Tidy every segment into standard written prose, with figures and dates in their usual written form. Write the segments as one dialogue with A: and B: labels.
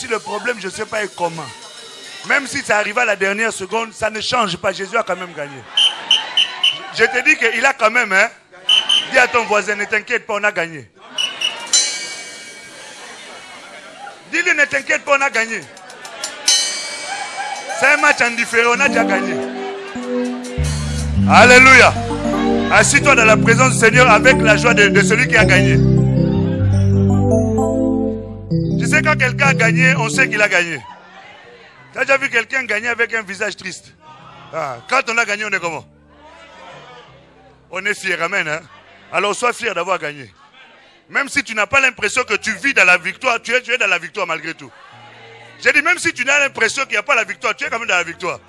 A: si le problème, je ne sais pas, est comment. Même si ça arrive à la dernière seconde, ça ne change pas. Jésus a quand même gagné. Je te dis qu'il a quand même, hein. Dis à ton voisin, ne t'inquiète pas, on a gagné. Dis-lui, ne t'inquiète pas, on a gagné. C'est un match indifférent, on a déjà gagné. Alléluia. Assis-toi dans la présence du Seigneur avec la joie de celui qui a gagné. Tu sais, quand quelqu'un a gagné, on sait qu'il a gagné. Tu as déjà vu quelqu'un gagner avec un visage triste? Quand on a gagné, on est comment? On est fier, amen. Hein? Alors sois fier d'avoir gagné. Même si tu n'as pas l'impression que tu vis dans la victoire, tu es dans la victoire malgré tout. J'ai dit, même si tu n'as l'impression qu'il n'y a pas la victoire, tu es quand même dans la victoire.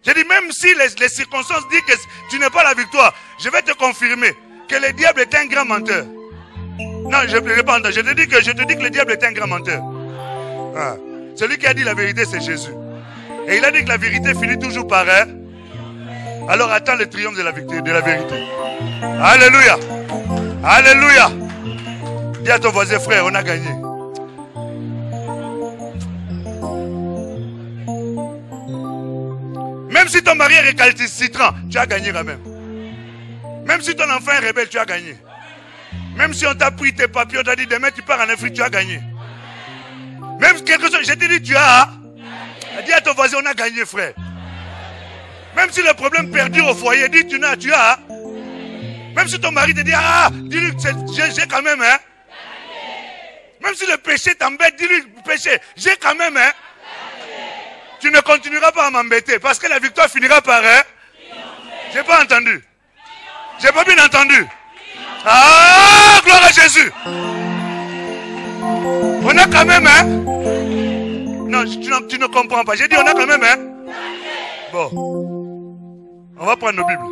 A: J'ai dit, même si les circonstances disent que tu n'es pas la victoire, je vais te confirmer que le diable est un grand menteur. Non, je ne pas entendre. Je te dis que le diable est un grand menteur. Celui qui a dit la vérité, c'est Jésus. Et il a dit que la vérité finit toujours par elle. Alors attends le triomphe de la vérité. Alléluia. Alléluia. Dis à ton voisin, frère, on a gagné. Même si ton mari est récalcitrant, tu as gagné quand même. Même si ton enfant est rebelle, tu as gagné. Même si on t'a pris tes papiers, on t'a dit demain tu pars en Afrique, tu as gagné. Même quelque chose, je te dis tu as. Dis à ton voisin, on a gagné, frère. Même si le problème perdure au foyer, dis tu as. Même si ton mari te dit, dis-lui j'ai quand même, hein. Même si le péché t'embête, dis-lui péché, j'ai quand même, hein. Tu ne continueras pas à m'embêter parce que la victoire finira par, hein. J'ai pas entendu. J'ai pas bien entendu. Gloire à Jésus. On a quand même, hein. Non, tu ne comprends pas. J'ai dit on a quand même, hein. Bon. On va prendre nos Bibles.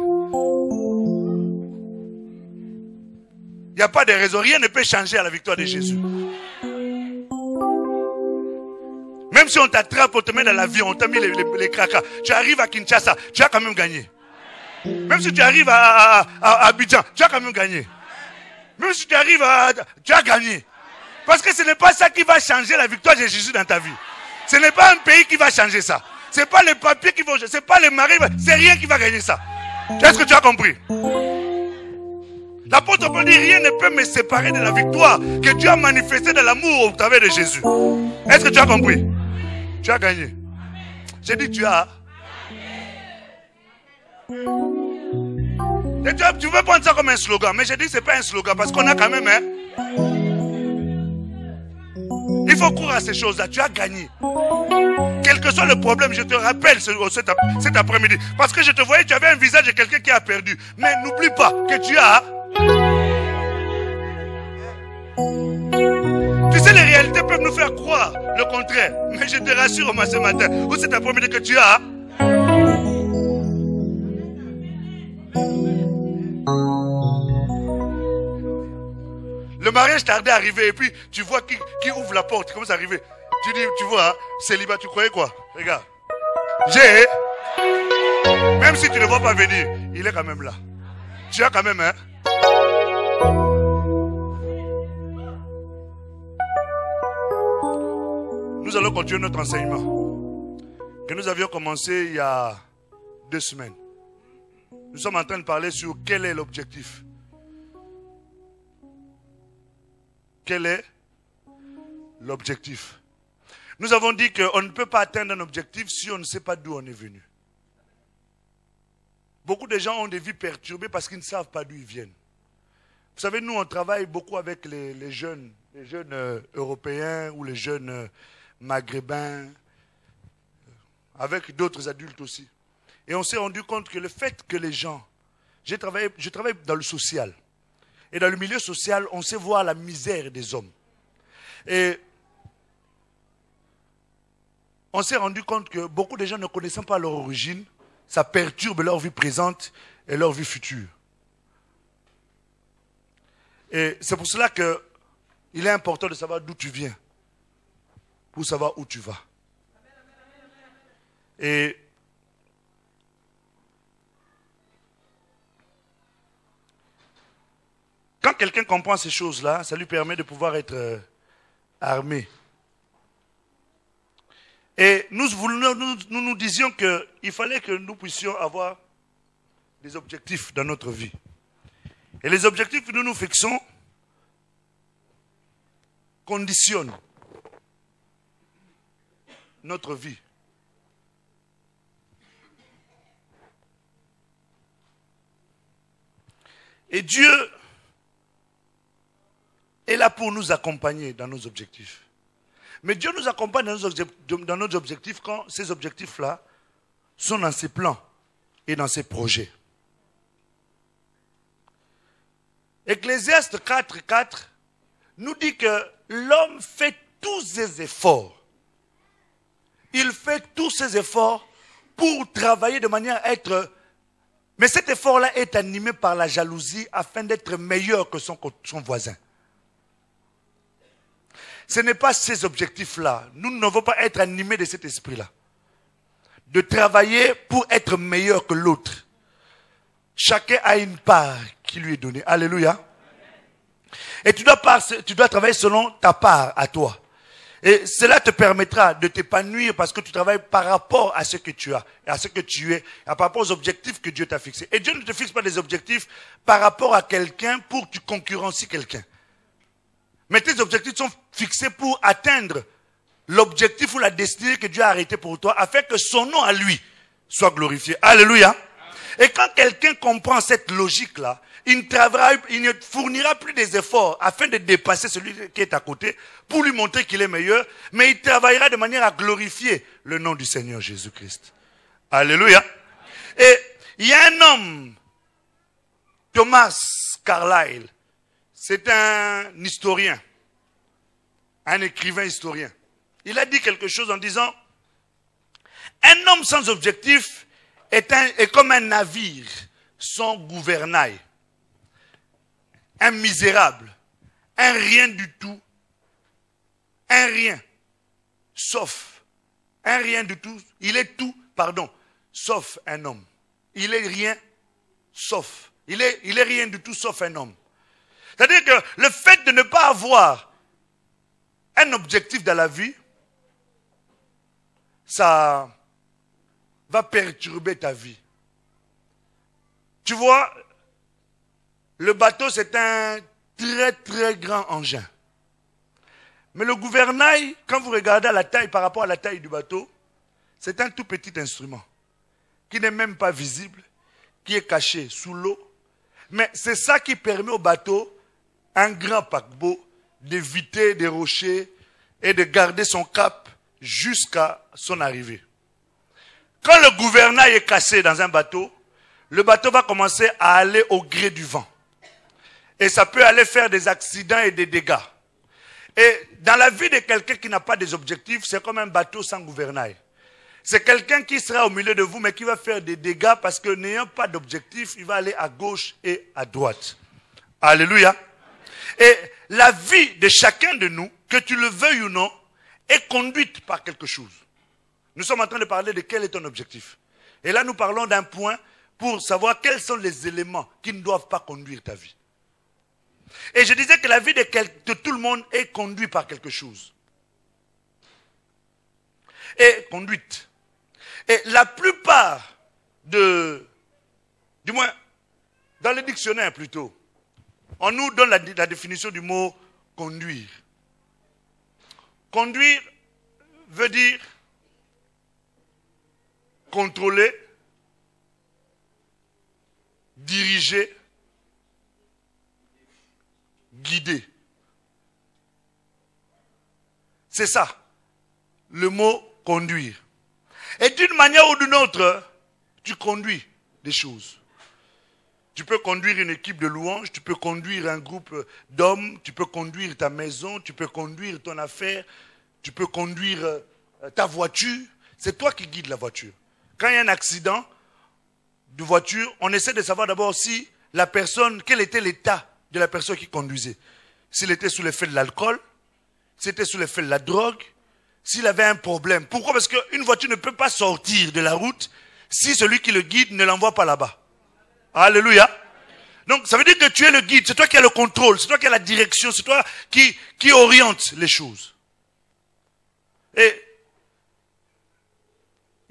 A: Il n'y a pas de raison. Rien ne peut changer à la victoire de Jésus. Même si on t'attrape, on te met dans l'avion, on t'a mis les cracas. Tu arrives à Kinshasa, tu as quand même gagné. Même si tu arrives à Abidjan, tu as quand même gagné. Même si tu arrives tu as gagné. Parce que ce n'est pas ça qui va changer la victoire de Jésus dans ta vie. Ce n'est pas un pays qui va changer ça. Ce n'est pas les papiers qui vont changer. Ce n'est pas les maris. C'est rien qui va gagner ça. Est-ce que tu as compris? L'apôtre Paul dit, rien ne peut me séparer de la victoire que Dieu a manifestée de l'amour au travers de Jésus. Est-ce que tu as compris? Tu as gagné. J'ai dit tu as. Et tu veux prendre ça comme un slogan, mais j'ai dit que ce n'est pas un slogan parce qu'on a quand même, hein. Il faut croire à ces choses-là. Tu as gagné. Quel que soit le problème, je te rappelle cet après-midi. Parce que je te voyais, tu avais un visage de quelqu'un qui a perdu. Mais n'oublie pas que tu as. Tu sais, les réalités peuvent nous faire croire le contraire. Mais je te rassure, moi, ce matin, ou cet après-midi, que tu as. Le mariage tardait à arriver et puis tu vois qui ouvre la porte, comment ça arrive? Tu dis, tu vois, célibat, tu croyais quoi? Regarde. Même si tu ne vois pas venir, il est quand même là. Tu as quand même, hein? Nous allons continuer notre enseignement que nous avions commencé il y a 2 semaines. Nous sommes en train de parler sur quel est l'objectif. Quel est l'objectif? Nous avons dit qu'on ne peut pas atteindre un objectif si on ne sait pas d'où on est venu. Beaucoup de gens ont des vies perturbées parce qu'ils ne savent pas d'où ils viennent. Vous savez, nous, on travaille beaucoup avec les jeunes européens ou les jeunes maghrébins, avec d'autres adultes aussi. Et on s'est rendu compte que le fait que les gens... Je travaille dans le social. Et dans le milieu social, on sait voir la misère des hommes. Et on s'est rendu compte que beaucoup de gens ne connaissant pas leur origine, ça perturbe leur vie présente et leur vie future. Et c'est pour cela qu'il est important de savoir d'où tu viens, pour savoir où tu vas. Et quand quelqu'un comprend ces choses-là, ça lui permet de pouvoir être armé Et nous disions qu'il fallait que nous puissions avoir des objectifs dans notre vie. Et les objectifs que nous nous fixons conditionnent notre vie. Et Dieu est là pour nous accompagner dans nos objectifs. Mais Dieu nous accompagne dans nos objectifs quand ces objectifs-là sont dans ses plans et dans ses projets. Ecclésiaste 4:4 nous dit que l'homme fait tous ses efforts. Il fait tous ses efforts pour travailler de manière à être... Mais cet effort-là est animé par la jalousie afin d'être meilleur que son voisin. Ce n'est pas ces objectifs-là. Nous ne devons pas être animés de cet esprit-là. De travailler pour être meilleur que l'autre. Chacun a une part qui lui est donnée. Alléluia. Et tu dois travailler selon ta part à toi. Et cela te permettra de t'épanouir parce que tu travailles par rapport à ce que tu as, à ce que tu es, par rapport aux objectifs que Dieu t'a fixés. Et Dieu ne te fixe pas des objectifs par rapport à quelqu'un pour que tu concurrencies quelqu'un. Mais tes objectifs sont fixés pour atteindre l'objectif ou la destinée que Dieu a arrêté pour toi afin que son nom à lui soit glorifié. Alléluia. Et quand quelqu'un comprend cette logique-là, il ne fournira plus des efforts afin de dépasser celui qui est à côté pour lui montrer qu'il est meilleur, mais il travaillera de manière à glorifier le nom du Seigneur Jésus-Christ. Alléluia. Et il y a un homme, Thomas Carlyle, c'est un historien, un écrivain historien. Il a dit quelque chose en disant, un homme sans objectif est comme un navire sans gouvernail. Un misérable, un rien du tout, un rien, sauf, un rien du tout, il est tout, sauf un homme. Il est rien, sauf, il est rien du tout, sauf un homme. C'est-à-dire que le fait de ne pas avoir un objectif dans la vie, ça va perturber ta vie. Tu vois, le bateau, c'est un très très grand engin. Mais le gouvernail, quand vous regardez à la taille par rapport à la taille du bateau, c'est un tout petit instrument qui n'est même pas visible, qui est caché sous l'eau. Mais c'est ça qui permet au bateau, un grand paquebot, d'éviter des rochers et de garder son cap jusqu'à son arrivée. Quand le gouvernail est cassé dans un bateau, le bateau va commencer à aller au gré du vent. Et ça peut aller faire des accidents et des dégâts. Et dans la vie de quelqu'un qui n'a pas des objectifs, c'est comme un bateau sans gouvernail. C'est quelqu'un qui sera au milieu de vous, mais qui va faire des dégâts parce que n'ayant pas d'objectif, il va aller à gauche et à droite. Alléluia. Et la vie de chacun de nous, que tu le veuilles ou non, est conduite par quelque chose. Nous sommes en train de parler de quel est ton objectif. Et là, nous parlons d'un point pour savoir quels sont les éléments qui ne doivent pas conduire ta vie. Et je disais que la vie de tout le monde est conduite par quelque chose. Et conduite. Et la plupart du moins, dans le dictionnaire plutôt, on nous donne la définition du mot conduire. Conduire veut dire contrôler, diriger, guider. C'est ça, le mot conduire. Et d'une manière ou d'une autre, tu conduis des choses. Tu peux conduire une équipe de louanges, tu peux conduire un groupe d'hommes, tu peux conduire ta maison, tu peux conduire ton affaire, tu peux conduire ta voiture. C'est toi qui guides la voiture. Quand il y a un accident de voiture, on essaie de savoir d'abord si la personne, quel était l'état de la personne qui conduisait. S'il était sous l'effet de l'alcool, s'il était sous l'effet de la drogue, s'il avait un problème. Pourquoi? Parce qu'une voiture ne peut pas sortir de la route si celui qui le guide ne l'envoie pas là-bas. Alléluia. Donc ça veut dire que tu es le guide, c'est toi qui as le contrôle, c'est toi qui as la direction, c'est toi qui oriente les choses. Et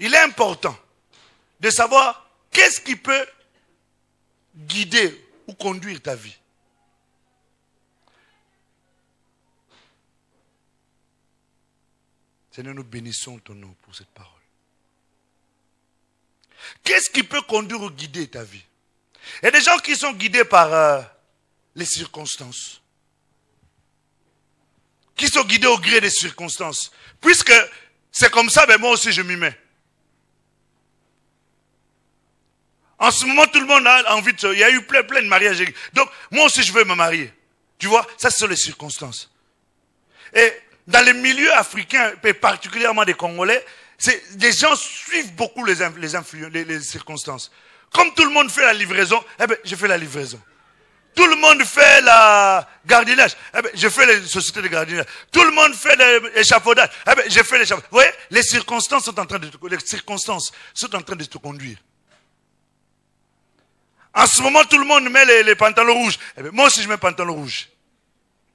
A: il est important de savoir qu'est-ce qui peut guider ou conduire ta vie. Seigneur, nous bénissons ton nom pour cette parole. Qu'est-ce qui peut conduire ou guider ta vie? Il y a des gens qui sont guidés par les circonstances. Qui sont guidés au gré des circonstances. Puisque c'est comme ça, ben moi aussi je m'y mets. En ce moment, tout le monde a envie de se... Il y a eu plein de mariages. Donc, moi aussi je veux me marier. Tu vois, ça ce sont les circonstances. Et dans les milieux africains, et particulièrement des Congolais, les gens suivent beaucoup les circonstances. Comme tout le monde fait la livraison, eh ben, je fais la livraison. Tout le monde fait la gardiennage, eh ben, je fais les sociétés de gardiennage. Tout le monde fait l'échafaudage, eh ben, je fais l'échafaudage. Vous voyez, les circonstances sont en train de te conduire. En ce moment, tout le monde met les pantalons rouges. Eh ben, moi aussi, je mets pantalon rouge.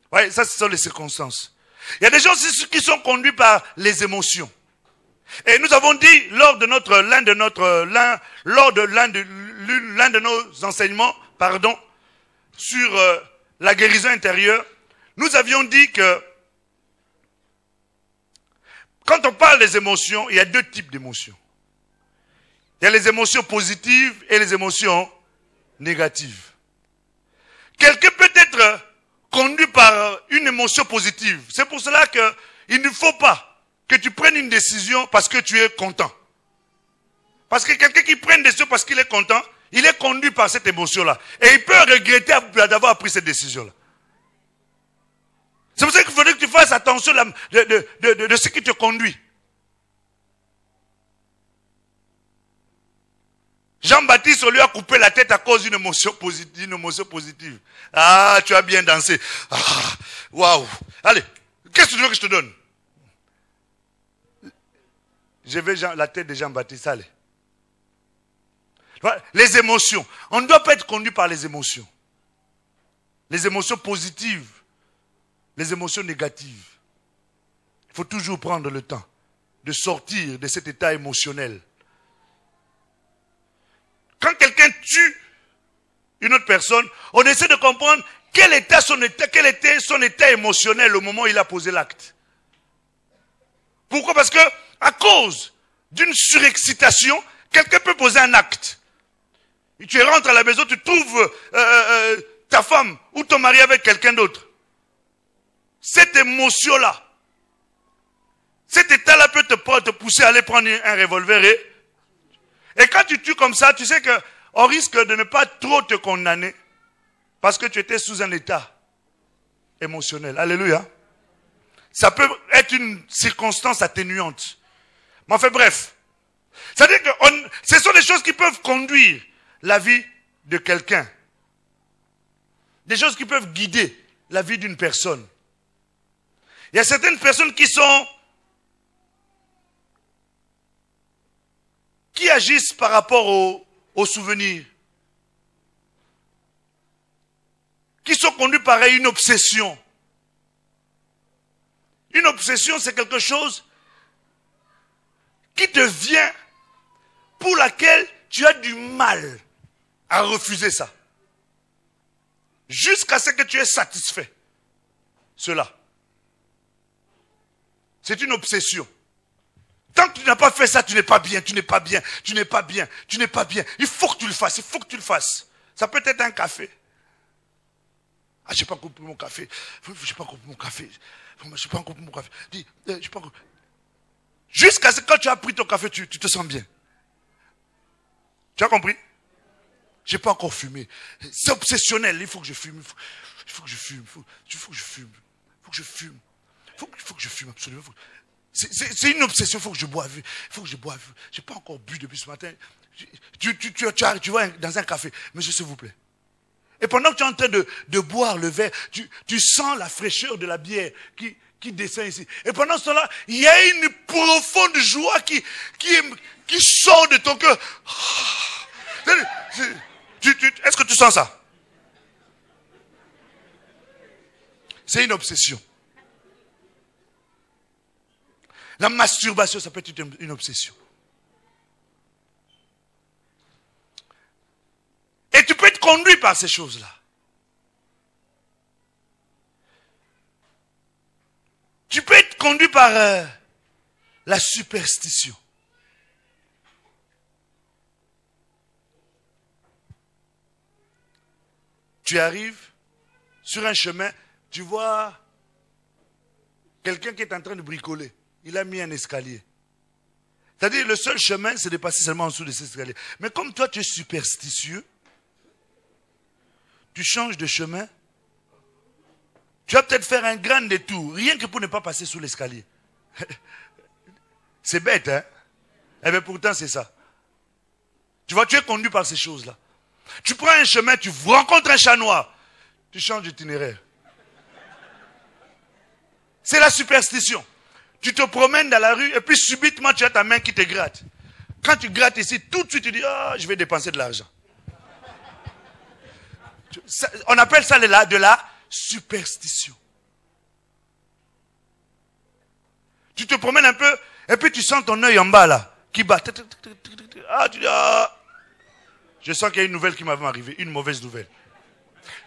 A: Vous voyez, ça, ce sont les circonstances. Il y a des gens aussi qui sont conduits par les émotions. Et nous avons dit lors de l'un de nos enseignements, sur la guérison intérieure, nous avions dit que quand on parle des émotions, il y a deux types d'émotions. Il y a les émotions positives et les émotions négatives. Quelqu'un peut être conduit par une émotion positive. C'est pour cela qu'il ne faut pas que tu prennes une décision parce que tu es content. Parce que quelqu'un qui prend une décision parce qu'il est content, il est conduit par cette émotion-là. Et il peut regretter d'avoir pris cette décision-là. C'est pour ça qu'il faudrait que tu fasses attention de ce qui te conduit. Jean-Baptiste, on lui a coupé la tête à cause d'une émotion positive. Ah, tu as bien dansé. Ah, waouh. Allez, qu'est-ce que tu veux que je te donne? Je vais la tête de Jean-Baptiste, allez. Les émotions. On ne doit pas être conduit par les émotions. Les émotions positives, les émotions négatives. Il faut toujours prendre le temps de sortir de cet état émotionnel. Quand quelqu'un tue une autre personne, on essaie de comprendre quel était son état émotionnel au moment où il a posé l'acte. Pourquoi? Parce que à cause d'une surexcitation, quelqu'un peut poser un acte. Et tu rentres à la maison, tu trouves ta femme ou ton mari avec quelqu'un d'autre. Cette émotion-là, cet état-là peut te pousser à aller prendre un revolver et quand tu tues comme ça, tu sais qu'on risque de ne pas trop te condamner parce que tu étais sous un état émotionnel. Alléluia. Ça peut être une circonstance atténuante. Mais enfin bref. C'est-à-dire que ce sont des choses qui peuvent conduire la vie de quelqu'un. Des choses qui peuvent guider la vie d'une personne. Il y a certaines personnes qui agissent par rapport aux souvenirs. Qui sont conduits par une obsession. Une obsession, c'est quelque chose qui te vient, pour laquelle tu as du mal à refuser ça. Jusqu'à ce que tu aies satisfait cela. C'est une obsession. Tant que tu n'as pas fait ça, tu n'es pas bien, tu n'es pas bien, tu n'es pas bien, tu n'es pas bien. Il faut que tu le fasses, il faut que tu le fasses. Ça peut être un café. Ah, je n'ai pas encore pris mon café. Je n'ai pas encore pris mon café. Je n'ai pas encore pris mon café. Dis, j'ai pas encore... Jusqu'à ce que quand tu as pris ton café, tu te sens bien. Tu as compris? Je n'ai pas encore fumé. C'est obsessionnel. Il faut que je fume. Il faut que je fume. Il faut que je fume. Il faut que je fume. Il faut que je fume absolument. C'est une obsession. Il faut que je boive. Il faut que je boive. Je n'ai pas encore bu depuis ce matin. Tu vas dans un café. Monsieur, s'il vous plaît. Et pendant que tu es en train de boire le verre, tu sens la fraîcheur de la bière qui descend ici. Et pendant ce temps-là, il y a une profonde joie qui sort de ton cœur. Est-ce que tu sens ça? C'est une obsession. La masturbation, ça peut être une obsession. conduit par ces choses-là. Tu peux être conduit par la superstition. Tu arrives sur un chemin, tu vois quelqu'un qui est en train de bricoler. Il a mis un escalier. C'est-à-dire, le seul chemin, c'est de passer seulement en dessous de cet escalier. Mais comme toi, tu es superstitieux, tu changes de chemin, tu vas peut-être faire un grand détour, rien que pour ne pas passer sous l'escalier. C'est bête, hein? Eh bien, pourtant, c'est ça. Tu vois, tu es conduit par ces choses-là. Tu prends un chemin, tu rencontres un chat noir, tu changes d'itinéraire. C'est la superstition. Tu te promènes dans la rue et puis subitement tu as ta main qui te gratte. Quand tu grattes ici, tout de suite tu dis, ah, je vais dépenser de l'argent. On appelle ça de la superstition. Tu te promènes un peu et puis tu sens ton œil en bas là, qui bat. Ah, tu dis, ah. Je sens qu'il y a une nouvelle qui m'avait arrivé, une mauvaise nouvelle.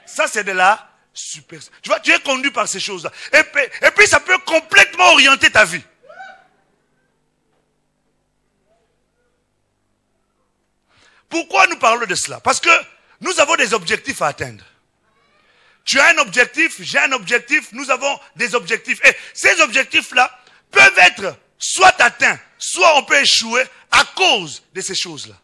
A: Ça, c'est de la superstition. Tu vois, tu es conduit par ces choses-là. Et puis, ça peut complètement orienter ta vie. Pourquoi nous parlons de cela? Parce que nous avons des objectifs à atteindre. Tu as un objectif, j'ai un objectif, nous avons des objectifs. Et ces objectifs-là peuvent être soit atteints, soit on peut échouer à cause de ces choses-là.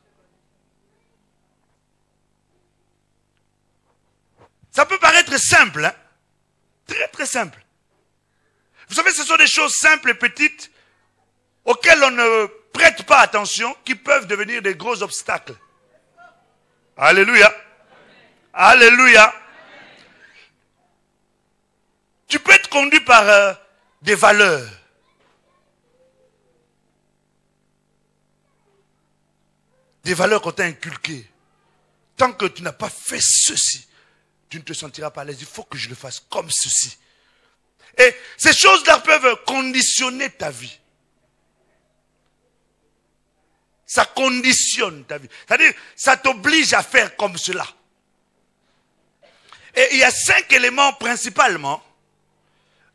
A: Ça peut paraître simple, hein? Très très simple. Vous savez, ce sont des choses simples et petites auxquelles on ne prête pas attention, qui peuvent devenir des gros obstacles. Alléluia. Alléluia. Tu peux être conduit par des valeurs. Des valeurs qu'on t'a inculquées. Tant que tu n'as pas fait ceci, tu ne te sentiras pas à l'aise. Il faut que je le fasse comme ceci. Et ces choses-là peuvent conditionner ta vie. Ça conditionne ta vie. C'est-à-dire, ça t'oblige à faire comme cela. Et il y a 5 éléments principalement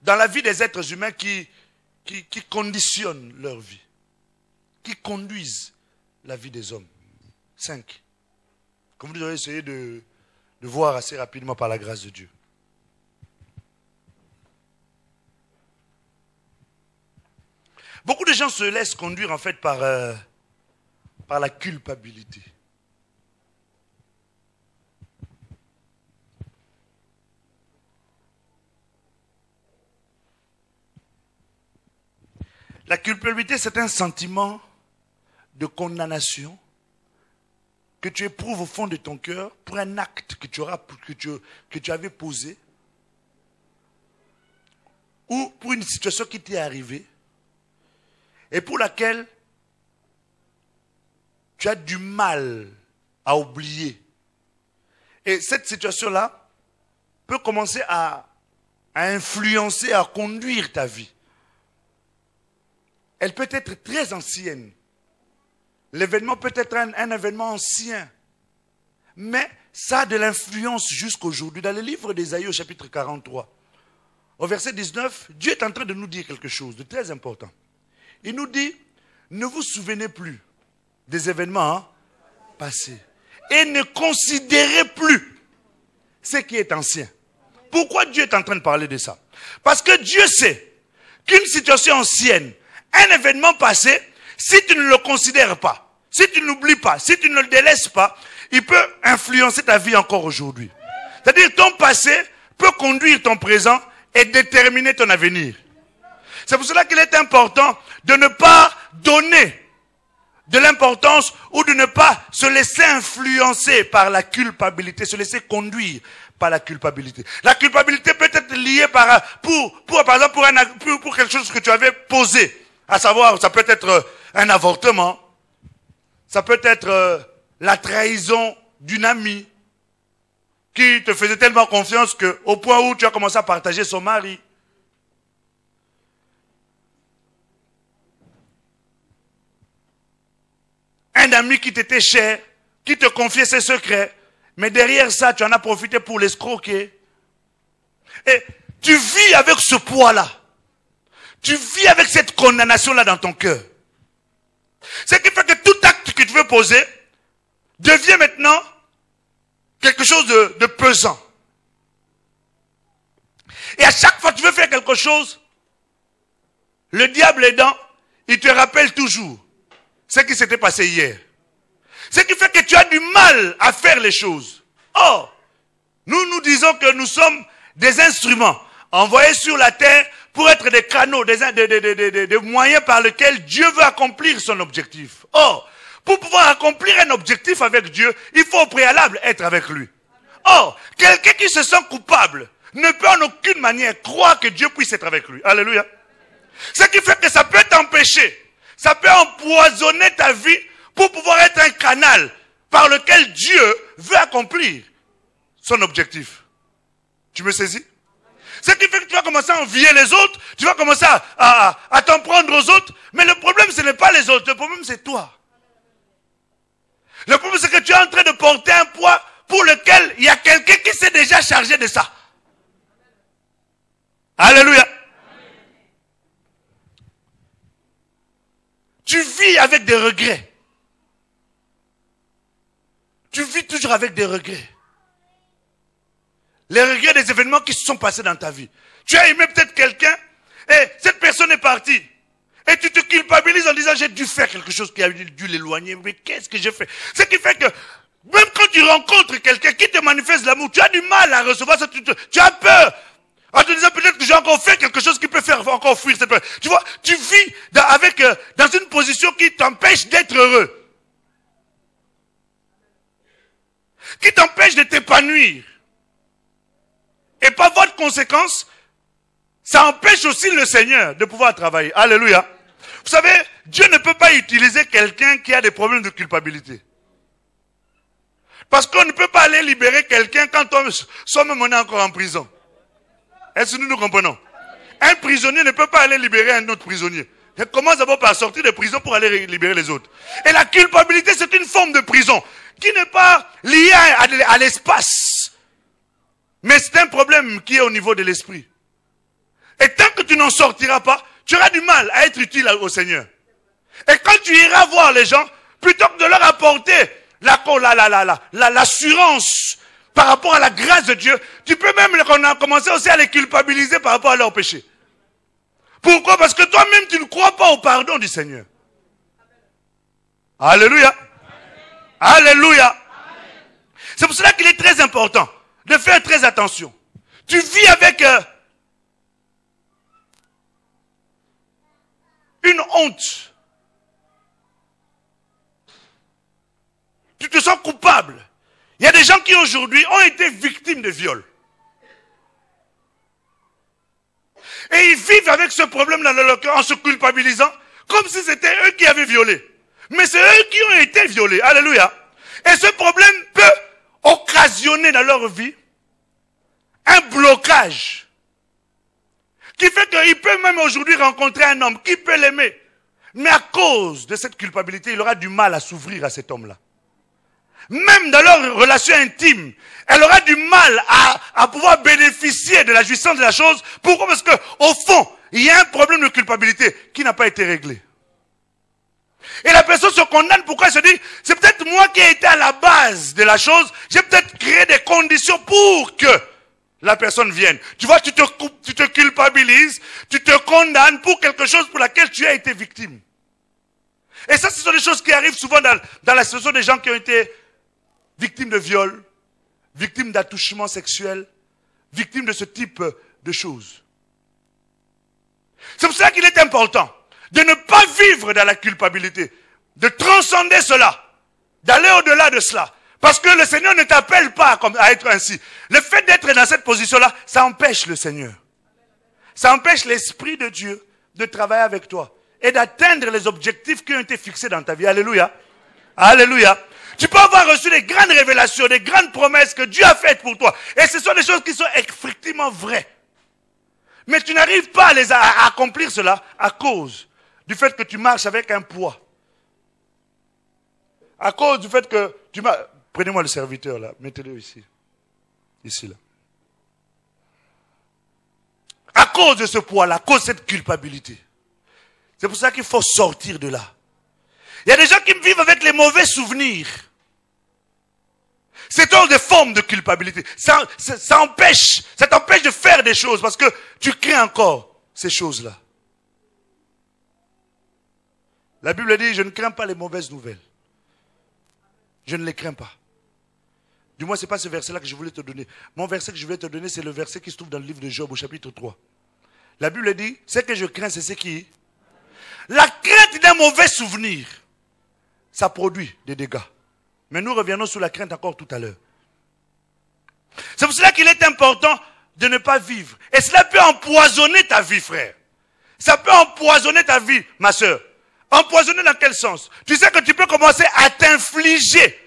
A: dans la vie des êtres humains qui conditionnent leur vie. Qui conduisent la vie des hommes. 5. Comme vous allez essayer de voir assez rapidement par la grâce de Dieu. Beaucoup de gens se laissent conduire en fait par la culpabilité. La culpabilité, c'est un sentiment de condamnation que tu éprouves au fond de ton cœur pour un acte que tu avais posé ou pour une situation qui t'est arrivée et pour laquelle tu as du mal à oublier. Et cette situation-là peut commencer à influencer, à conduire ta vie. Elle peut être très ancienne. L'événement peut être un événement ancien. Mais ça a de l'influence jusqu'aujourd'hui. Dans le livre d'Ésaïe au chapitre 43, au verset 19, Dieu est en train de nous dire quelque chose de très important. Il nous dit, ne vous souvenez plus des événements passés. Et ne considérez plus ce qui est ancien. Pourquoi Dieu est en train de parler de ça? Parce que Dieu sait qu'une situation ancienne, un événement passé, si tu ne le considères pas, si tu ne l'oublies pas, si tu ne le délaisses pas, il peut influencer ta vie encore aujourd'hui. C'est-à-dire ton passé peut conduire ton présent et déterminer ton avenir. C'est pour cela qu'il est important de ne pas donner de l'importance ou de ne pas se laisser influencer par la culpabilité, se laisser conduire par la culpabilité. La culpabilité peut être liée par exemple pour quelque chose que tu avais posé. À savoir, ça peut être un avortement, ça peut être la trahison d'une amie qui te faisait tellement confiance qu'au point où tu as commencé à partager son mari. Un ami qui t'était cher, qui te confiait ses secrets, Mais derrière ça, tu en as profité pour l'escroquer. Et tu vis avec ce poids-là. Tu vis avec cette condamnation-là dans ton cœur. Ce qui fait que tout acte que tu veux poser devient maintenant quelque chose de pesant. Et à chaque fois que tu veux faire quelque chose, le diable aidant, il te rappelle toujours ce qui s'était passé hier. Ce qui fait que tu as du mal à faire les choses. Or, nous disons que nous sommes des instruments envoyés sur la terre pour être des canaux, des moyens par lesquels Dieu veut accomplir son objectif. Or, pour pouvoir accomplir un objectif avec Dieu, il faut au préalable être avec lui. Or, quelqu'un qui se sent coupable ne peut en aucune manière croire que Dieu puisse être avec lui. Alléluia. Ce qui fait que ça peut t'empêcher, ça peut empoisonner ta vie pour pouvoir être un canal par lequel Dieu veut accomplir son objectif. Tu me saisis? Ce qui fait que tu vas commencer à envier les autres, tu vas commencer à t'en prendre aux autres, mais le problème ce n'est pas les autres, le problème c'est toi. Le problème c'est que tu es en train de porter un poids pour lequel il y a quelqu'un qui s'est déjà chargé de ça. Alléluia. Tu vis avec des regrets. Tu vis toujours avec des regrets. Les regrets des événements qui se sont passés dans ta vie. Tu as aimé peut-être quelqu'un et cette personne est partie. Et tu te culpabilises en disant j'ai dû faire quelque chose qui a dû l'éloigner. Mais qu'est-ce que j'ai fait? Ce qui fait que même quand tu rencontres quelqu'un qui te manifeste l'amour, tu as du mal à recevoir ça. Tu as peur. En te disant peut-être que j'ai encore fait quelque chose qui peut faire encore fuir cette peur. Tu vois, tu vis dans une position qui t'empêche d'être heureux. Qui t'empêche de t'épanouir. Et par voie de conséquence, ça empêche aussi le Seigneur de pouvoir travailler. Alléluia. Vous savez, Dieu ne peut pas utiliser quelqu'un qui a des problèmes de culpabilité. Parce qu'on ne peut pas aller libérer quelqu'un quand soi-même on est encore en prison. Est-ce que nous comprenons? Un prisonnier ne peut pas aller libérer un autre prisonnier. Il commence d'abord par sortir de prison pour aller libérer les autres. Et la culpabilité, c'est une forme de prison qui n'est pas liée à l'espace. Mais c'est un problème qui est au niveau de l'esprit. Et tant que tu n'en sortiras pas, tu auras du mal à être utile au Seigneur. Et quand tu iras voir les gens, plutôt que de leur apporter l'assurance par rapport à la grâce de Dieu, tu peux même commencer aussi à les culpabiliser par rapport à leurs péchés. Pourquoi? Parce que toi-même, tu ne crois pas au pardon du Seigneur. Alléluia. Alléluia. C'est pour cela qu'il est très important de faire très attention. Tu vis avec une honte. Tu te sens coupable. Il y a des gens qui aujourd'hui ont été victimes de viol. Et ils vivent avec ce problème dans leur cœur en se culpabilisant comme si c'était eux qui avaient violé. Mais c'est eux qui ont été violés. Alléluia. Et ce problème peut occasionner dans leur vie un blocage qui fait qu'il peut même aujourd'hui rencontrer un homme qui peut l'aimer. Mais à cause de cette culpabilité, il aura du mal à s'ouvrir à cet homme-là. Même dans leur relation intime, elle aura du mal à pouvoir bénéficier de la jouissance de la chose. Pourquoi? Parce que au fond, il y a un problème de culpabilité qui n'a pas été réglé. Et la personne se condamne. Pourquoi? Elle se dit, c'est peut-être moi qui ai été à la base de la chose. J'ai peut-être créé des conditions pour que la personne vienne. Tu vois, tu te culpabilises, tu te condamnes pour quelque chose pour laquelle tu as été victime. Et ça, ce sont des choses qui arrivent souvent dans la situation des gens qui ont été victimes de viol, victimes d'attouchement sexuel, victimes de ce type de choses. C'est pour cela qu'il est important de ne pas vivre dans la culpabilité, de transcender cela, d'aller au-delà de cela. Parce que le Seigneur ne t'appelle pas à être ainsi. Le fait d'être dans cette position-là, ça empêche le Seigneur. Ça empêche l'Esprit de Dieu de travailler avec toi et d'atteindre les objectifs qui ont été fixés dans ta vie. Alléluia. Alléluia. Tu peux avoir reçu des grandes révélations, des grandes promesses que Dieu a faites pour toi. Et ce sont des choses qui sont effectivement vraies. Mais tu n'arrives pas à accomplir cela à cause du fait que tu marches avec un poids. À cause du fait que Prenez-moi le serviteur là, mettez-le ici. Ici là. À cause de ce poids-là, à cause de cette culpabilité. C'est pour ça qu'il faut sortir de là. Il y a des gens qui vivent avec les mauvais souvenirs. C'est une des formes de culpabilité. Ça t'empêche de faire des choses parce que tu crains encore ces choses-là. La Bible dit, je ne crains pas les mauvaises nouvelles. Je ne les crains pas. Du moins, ce n'est pas ce verset-là que je voulais te donner. Mon verset que je voulais te donner, c'est le verset qui se trouve dans le livre de Job au chapitre 3. La Bible dit, ce que je crains, c'est ce qui... La crainte d'un mauvais souvenir, ça produit des dégâts. Mais nous reviendrons sur la crainte encore tout à l'heure. C'est pour cela qu'il est important de ne pas vivre. Et cela peut empoisonner ta vie, frère. Ça peut empoisonner ta vie, ma soeur. Empoisonner dans quel sens? Tu sais que tu peux commencer à t'infliger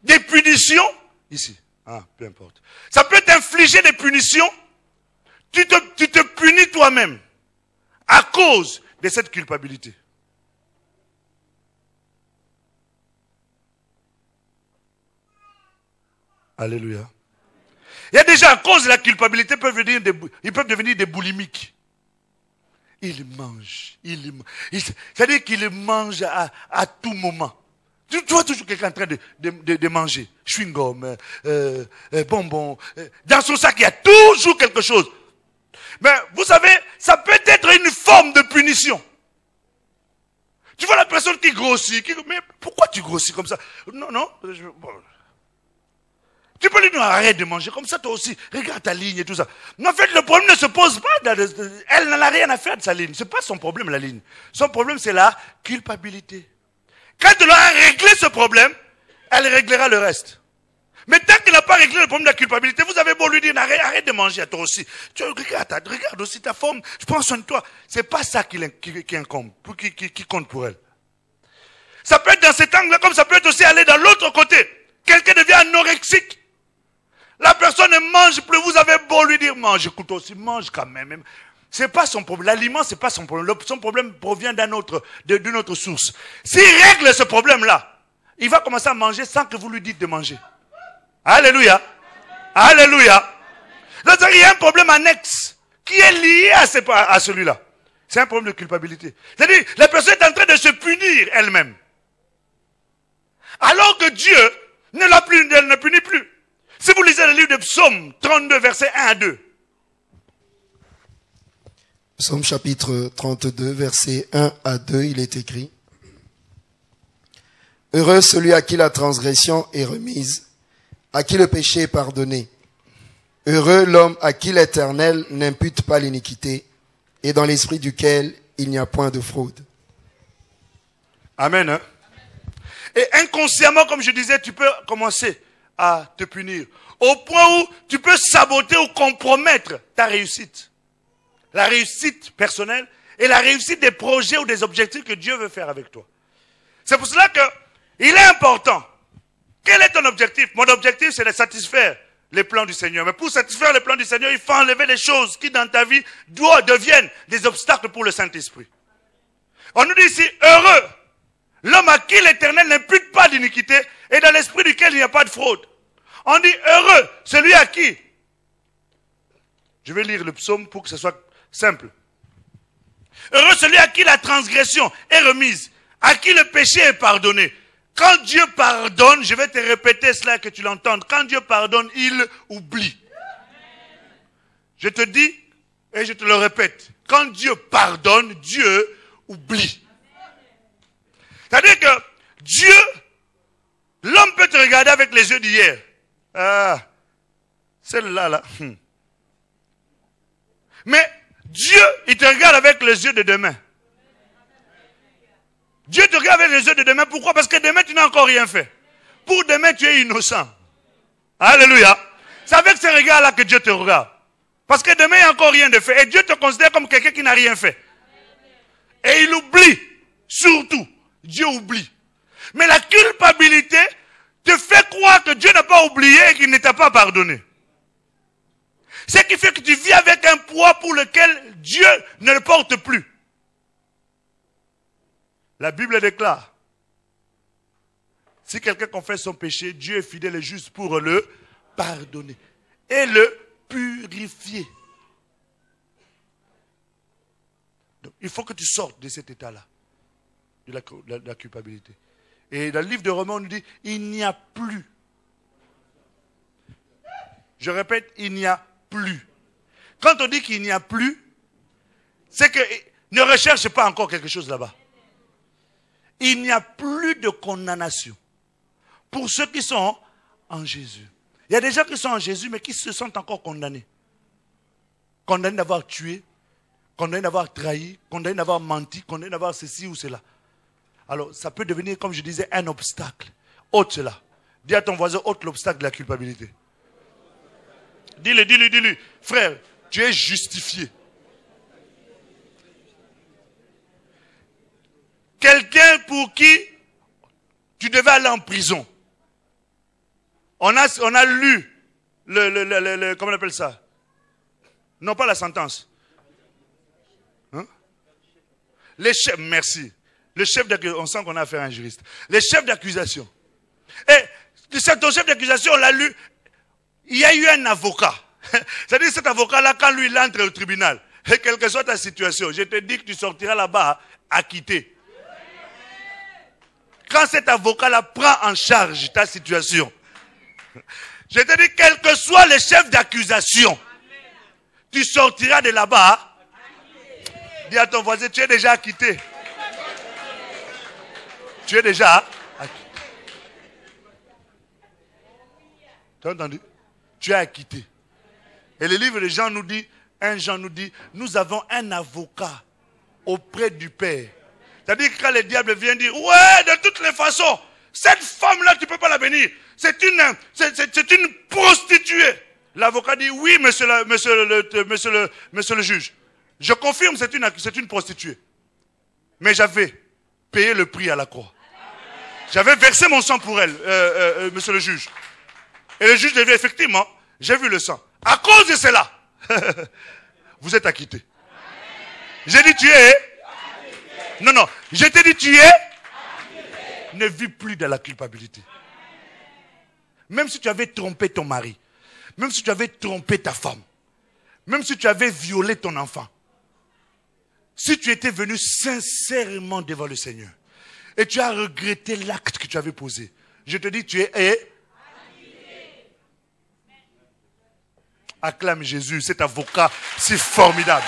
A: des punitions. Ici. Peu importe. Ça peut t'infliger des punitions. Tu te punis toi-même à cause de cette culpabilité. Alléluia. Il y a déjà, à cause de la culpabilité, ils peuvent devenir des boulimiques. Ils mangent. C'est-à-dire qu'ils mangent à tout moment. Tu vois toujours quelqu'un en train de manger. Chewing-gum, bonbons. Dans son sac, il y a toujours quelque chose. Mais vous savez, ça peut être une forme de punition. Tu vois la personne qui grossit. Mais pourquoi tu grossis comme ça? Non. Tu peux lui dire, arrête de manger comme ça, toi aussi. Regarde ta ligne et tout ça. Mais en fait, le problème ne se pose pas. Elle n'en a rien à faire de sa ligne. Ce n'est pas son problème, la ligne. Son problème, c'est la culpabilité. Quand elle aura réglé ce problème, elle réglera le reste. Mais tant qu'elle n'a pas réglé le problème de la culpabilité, vous avez beau lui dire, arrête de manger à toi aussi. Regarde aussi ta forme. Je prends soin de toi. Ce n'est pas ça qui incombe, qui compte pour elle. Ça peut être dans cet angle-là, comme ça peut être aussi aller dans l'autre côté. Quelqu'un devient anorexique. La personne ne mange plus, vous avez beau lui dire, mange, écoute aussi, mange quand même. C'est pas son problème. L'aliment, c'est pas son problème. Son problème provient d'une autre source. S'il règle ce problème-là, il va commencer à manger sans que vous lui dites de manger. Alléluia. Alléluia. Donc, il y a un problème annexe qui est lié à celui-là. C'est un problème de culpabilité. C'est-à-dire, la personne est en train de se punir elle-même. Alors que Dieu ne punit plus. Si vous lisez le livre de Psaume 32, versets 1 à 2.
B: Psaume chapitre 32, versets 1 à 2, il est écrit. Heureux celui à qui la transgression est remise, à qui le péché est pardonné. Heureux l'homme à qui l'Éternel n'impute pas l'iniquité, et dans l'esprit duquel il n'y a point de fraude.
A: Amen. Et inconsciemment, comme je disais, tu peux commencer à te punir. Au point où tu peux saboter ou compromettre ta réussite. La réussite personnelle et la réussite des projets ou des objectifs que Dieu veut faire avec toi. C'est pour cela qu'il est important. Quel est ton objectif? Mon objectif, c'est de satisfaire les plans du Seigneur. Mais pour satisfaire les plans du Seigneur, il faut enlever les choses qui, dans ta vie, deviennent des obstacles pour le Saint-Esprit. On nous dit ici, heureux l'homme à qui l'Éternel n'impute pas d'iniquité et dans l'esprit duquel il n'y a pas de fraude. On dit heureux celui à qui. Je vais lire le psaume pour que ce soit simple. Heureux celui à qui la transgression est remise, à qui le péché est pardonné. Quand Dieu pardonne, je vais te répéter cela que tu l'entendes. Quand Dieu pardonne, il oublie. Je te dis et je te le répète. Quand Dieu pardonne, Dieu oublie. C'est-à-dire que Dieu, l'homme peut te regarder avec les yeux d'hier. Celle-là, là. Mais Dieu, il te regarde avec les yeux de demain. Dieu te regarde avec les yeux de demain. Pourquoi? Parce que demain, tu n'as encore rien fait. Pour demain, tu es innocent. Alléluia. C'est avec ce regard-là que Dieu te regarde. Parce que demain, il n'y a encore rien de fait. Et Dieu te considère comme quelqu'un qui n'a rien fait. Et il oublie. Surtout, Dieu oublie. Mais la culpabilité te fait croire que Dieu n'a pas oublié et qu'il ne t'a pas pardonné. Ce qui fait que tu vis avec un poids pour lequel Dieu ne le porte plus. La Bible déclare Si quelqu'un confesse son péché, Dieu est fidèle et juste pour le pardonner et le purifier. Donc, il faut que tu sortes de cet état-là, de la culpabilité. Et dans le livre de Romains, on nous dit, il n'y a plus. Je répète, il n'y a plus. Quand on dit qu'il n'y a plus, c'est que ne recherche pas encore quelque chose là-bas. Il n'y a plus de condamnation pour ceux qui sont en Jésus. Il y a des gens qui sont en Jésus, mais qui se sentent encore condamnés. Condamnés d'avoir tué, condamnés d'avoir trahi, condamnés d'avoir menti, condamnés d'avoir ceci ou cela. Alors, ça peut devenir, comme je disais, un obstacle. Ôte cela. Dis à ton voisin, ôte l'obstacle de la culpabilité. Dis-lui. Frère, tu es justifié. Quelqu'un pour qui tu devais aller en prison. On a lu comment on appelle ça? Non, pas la sentence. Hein? Les chefs, merci. Le chef d'accusation, on sent qu'on a affaire à un juriste. Les chefs d'accusation. Et ton chef d'accusation, on l'a lu, il y a eu un avocat. C'est-à-dire cet avocat-là, quand lui, il entre au tribunal, et quelle que soit ta situation, je te dis que tu sortiras là-bas acquitté. Quand cet avocat-là prend en charge ta situation, je te dis, quel que soit le chef d'accusation, tu sortiras de là-bas. Dis à ton voisin, tu es déjà acquitté. Tu es déjà acquitté. Tu as entendu? Tu es acquitté. Et le livre de Jean nous dit, 1 Jean nous dit, nous avons un avocat auprès du Père. C'est-à-dire que quand le diable vient dire, ouais, de toutes les façons, cette femme-là, tu ne peux pas la bénir. C'est une prostituée. L'avocat dit, oui, monsieur le juge. Je confirme, c'est une prostituée. Mais j'avais payé le prix à la croix. J'avais versé mon sang pour elle, monsieur le juge. Et le juge dit, effectivement, j'ai vu le sang. À cause de cela, vous êtes acquitté. J'ai dit, tu es. Non, je t'ai dit, tu es. Ne vis plus dans la culpabilité. Même si tu avais trompé ton mari, même si tu avais trompé ta femme, même si tu avais violé ton enfant, si tu étais venu sincèrement devant le Seigneur et tu as regretté l'acte que tu avais posé, je te dis, tu es. Acclame Jésus, cet avocat si formidable.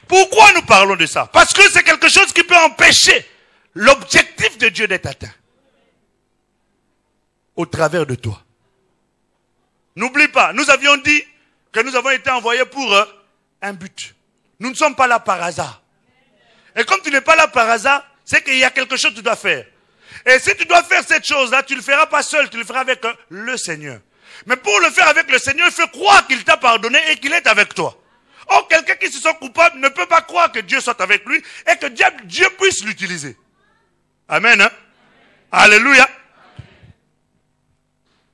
A: Pourquoi nous parlons de ça? Parce que c'est quelque chose qui peut empêcher l'objectif de Dieu d'être atteint. Au travers de toi. N'oublie pas, nous avions dit que nous avons été envoyés pour un but. Nous ne sommes pas là par hasard. Et comme tu n'es pas là par hasard, c'est qu'il y a quelque chose que tu dois faire. Et si tu dois faire cette chose-là, tu ne le feras pas seul, tu le feras avec le Seigneur. Mais pour le faire avec le Seigneur, il faut croire qu'il t'a pardonné et qu'il est avec toi. Or, quelqu'un qui se sent coupable ne peut pas croire que Dieu soit avec lui et que Dieu puisse l'utiliser. Amen. Hein? Alléluia.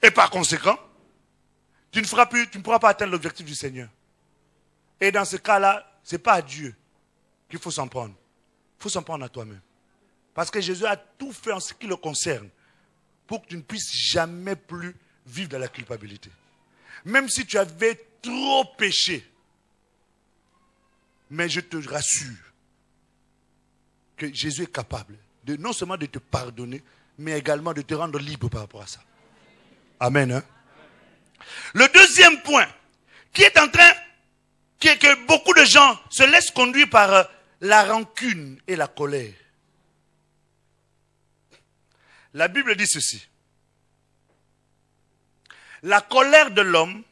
A: Et par conséquent, tu ne pourras pas atteindre l'objectif du Seigneur. Et dans ce cas-là, ce n'est pas à Dieu qu'il faut s'en prendre. Il faut s'en prendre à toi-même. Parce que Jésus a tout fait en ce qui le concerne pour que tu ne puisses jamais plus vivre dans la culpabilité. Même si tu avais trop péché. Mais je te rassure que Jésus est capable non seulement de te pardonner, mais également de te rendre libre par rapport à ça. Amen. Hein? Le deuxième point, que beaucoup de gens se laissent conduire par la rancune et la colère. La Bible dit ceci. La colère de l'homme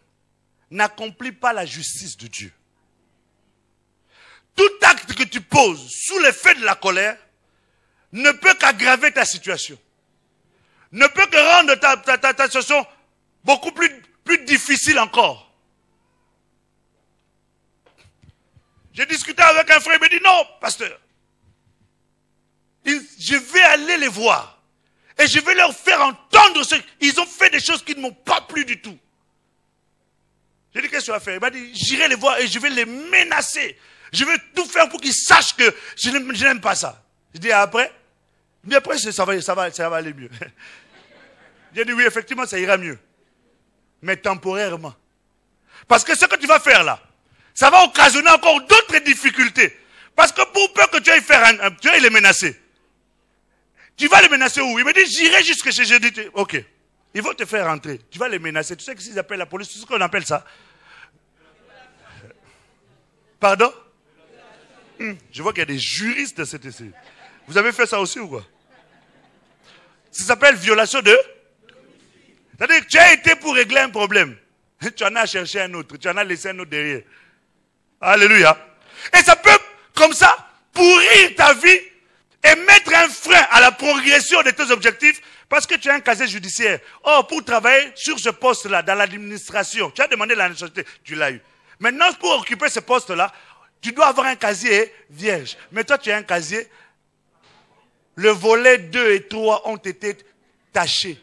A: n'accomplit pas la justice de Dieu. Tout acte que tu poses sous l'effet de la colère ne peut qu'aggraver ta situation. Ne peut que rendre ta situation beaucoup plus difficile encore. J'ai discuté avec un frère, il me dit, non, pasteur, je vais aller les voir. Et je vais leur faire entendre ils ont fait des choses qui ne m'ont pas plu du tout. J'ai dit, qu'est-ce que tu vas faire? Il m'a dit, j'irai les voir et je vais les menacer. Je vais tout faire pour qu'ils sachent que je n'aime pas ça. Je dis, après? Mais après, ça va aller mieux. J'ai dit, oui, effectivement, ça ira mieux. Mais temporairement. Parce que ce que tu vas faire là, ça va occasionner encore d'autres difficultés. Parce que pour peur que tu ailles faire tu ailles les menacer. Tu vas les menacer où? Il me dit, j'irai jusque chez Jésus. Ok. Ils vont te faire rentrer. Tu vas les menacer. Tu sais qu'ils appellent la police, tu sais ce qu'on appelle ça? Pardon? Je vois qu'il y a des juristes de cette ici. Vous avez fait ça aussi ou quoi? Ça s'appelle violation de... C'est-à-dire que tu as été pour régler un problème. Tu en as cherché un autre. Tu en as laissé un autre derrière. Alléluia. Et ça peut, comme ça, pourrir ta vie et mettre un frein à la progression de tes objectifs parce que tu as un casier judiciaire. Or, pour travailler sur ce poste-là, dans l'administration, tu as demandé la nationalité, tu l'as eu. Maintenant, pour occuper ce poste-là, tu dois avoir un casier vierge. Mais toi, tu as un casier. Le volet 2 et 3 ont été tachés.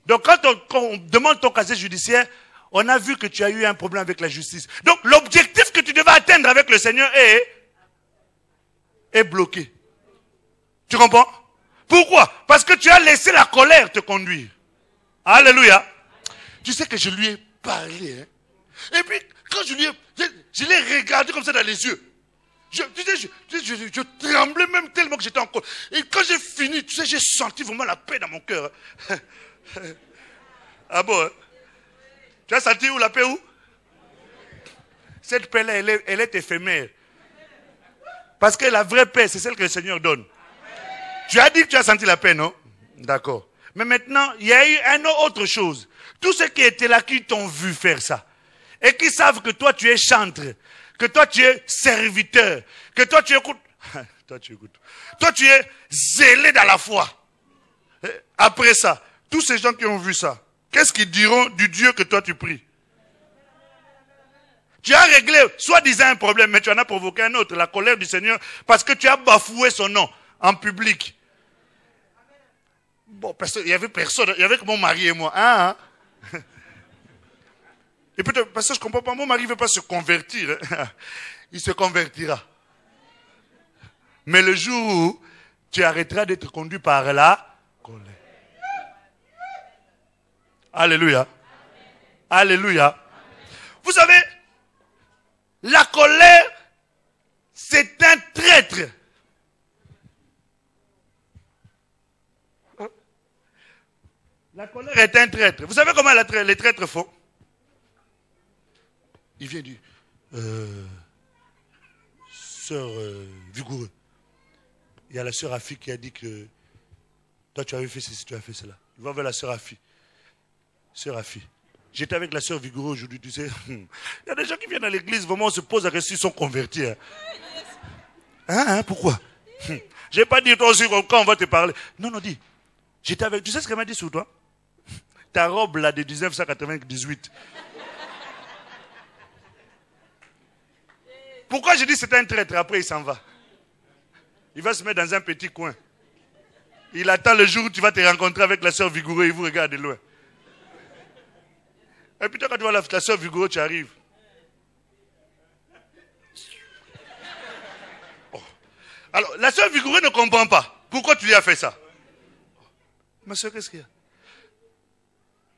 A: Donc, quand on demande ton casier judiciaire, on a vu que tu as eu un problème avec la justice. Donc, l'objectif que tu devais atteindre avec le Seigneur est bloqué. Tu comprends? Pourquoi? Parce que tu as laissé la colère te conduire. Alléluia. Tu sais que je lui ai parlé. Et puis, quand je l'ai regardé comme ça dans les yeux. Je tremblais même tellement que j'étais en colère. Et quand j'ai fini, tu sais, j'ai senti vraiment la paix dans mon cœur. Ah bon, hein? Tu as senti où la paix où? Cette paix-là, elle est éphémère. Parce que la vraie paix, c'est celle que le Seigneur donne. Tu as dit que tu as senti la paix, non? D'accord. Mais maintenant, il y a eu une autre chose. Tous ceux qui étaient là, qui t'ont vu faire ça, et qui savent que toi, tu es chantre, que toi, tu es serviteur, que toi, tu écoutes. Toi, tu écoutes. Toi, tu es zélé dans la foi. Après ça, tous ces gens qui ont vu ça, qu'est-ce qu'ils diront du Dieu que toi, tu pries? Tu as réglé, soi-disant, un problème, mais tu en as provoqué un autre, la colère du Seigneur, parce que tu as bafoué son nom en public. Bon, parce qu'il y avait personne, il y avait que mon mari et moi. Hein? Et peut-être, parce que je ne comprends pas, mon mari ne veut pas se convertir. Il se convertira. Mais le jour où tu arrêteras d'être conduit par la colère. Alléluia. Alléluia. Vous savez, la colère, c'est un traître. La colère est un traître. Vous savez comment les traîtres font? Il vient dire, sœur Vigoureux, il y a la sœur Afi qui a dit que toi tu avais fait ceci, tu as fait cela. Il va vers la sœur Afi. Sœur Afi. J'étais avec la sœur Vigoureux aujourd'hui, tu sais. Il y a des gens qui viennent à l'église, vraiment on se pose la question, ils sont convertis. Pourquoi? Je n'ai pas dit toi aussi quand on va te parler. Non, dis. J'étais avec, tu sais ce qu'elle m'a dit sur toi? Ta robe là de 1998. Pourquoi je dis c'est un traître? Après il s'en va. Il va se mettre dans un petit coin. Il attend le jour où tu vas te rencontrer avec la sœur Vigoureux, il vous regarde de loin. Et puis toi, quand tu vois la sœur Vigoureux, tu arrives. Oh. Alors, la sœur Vigoureux ne comprend pas. Pourquoi tu lui as fait ça? Ma sœur, qu'est-ce qu'il y a?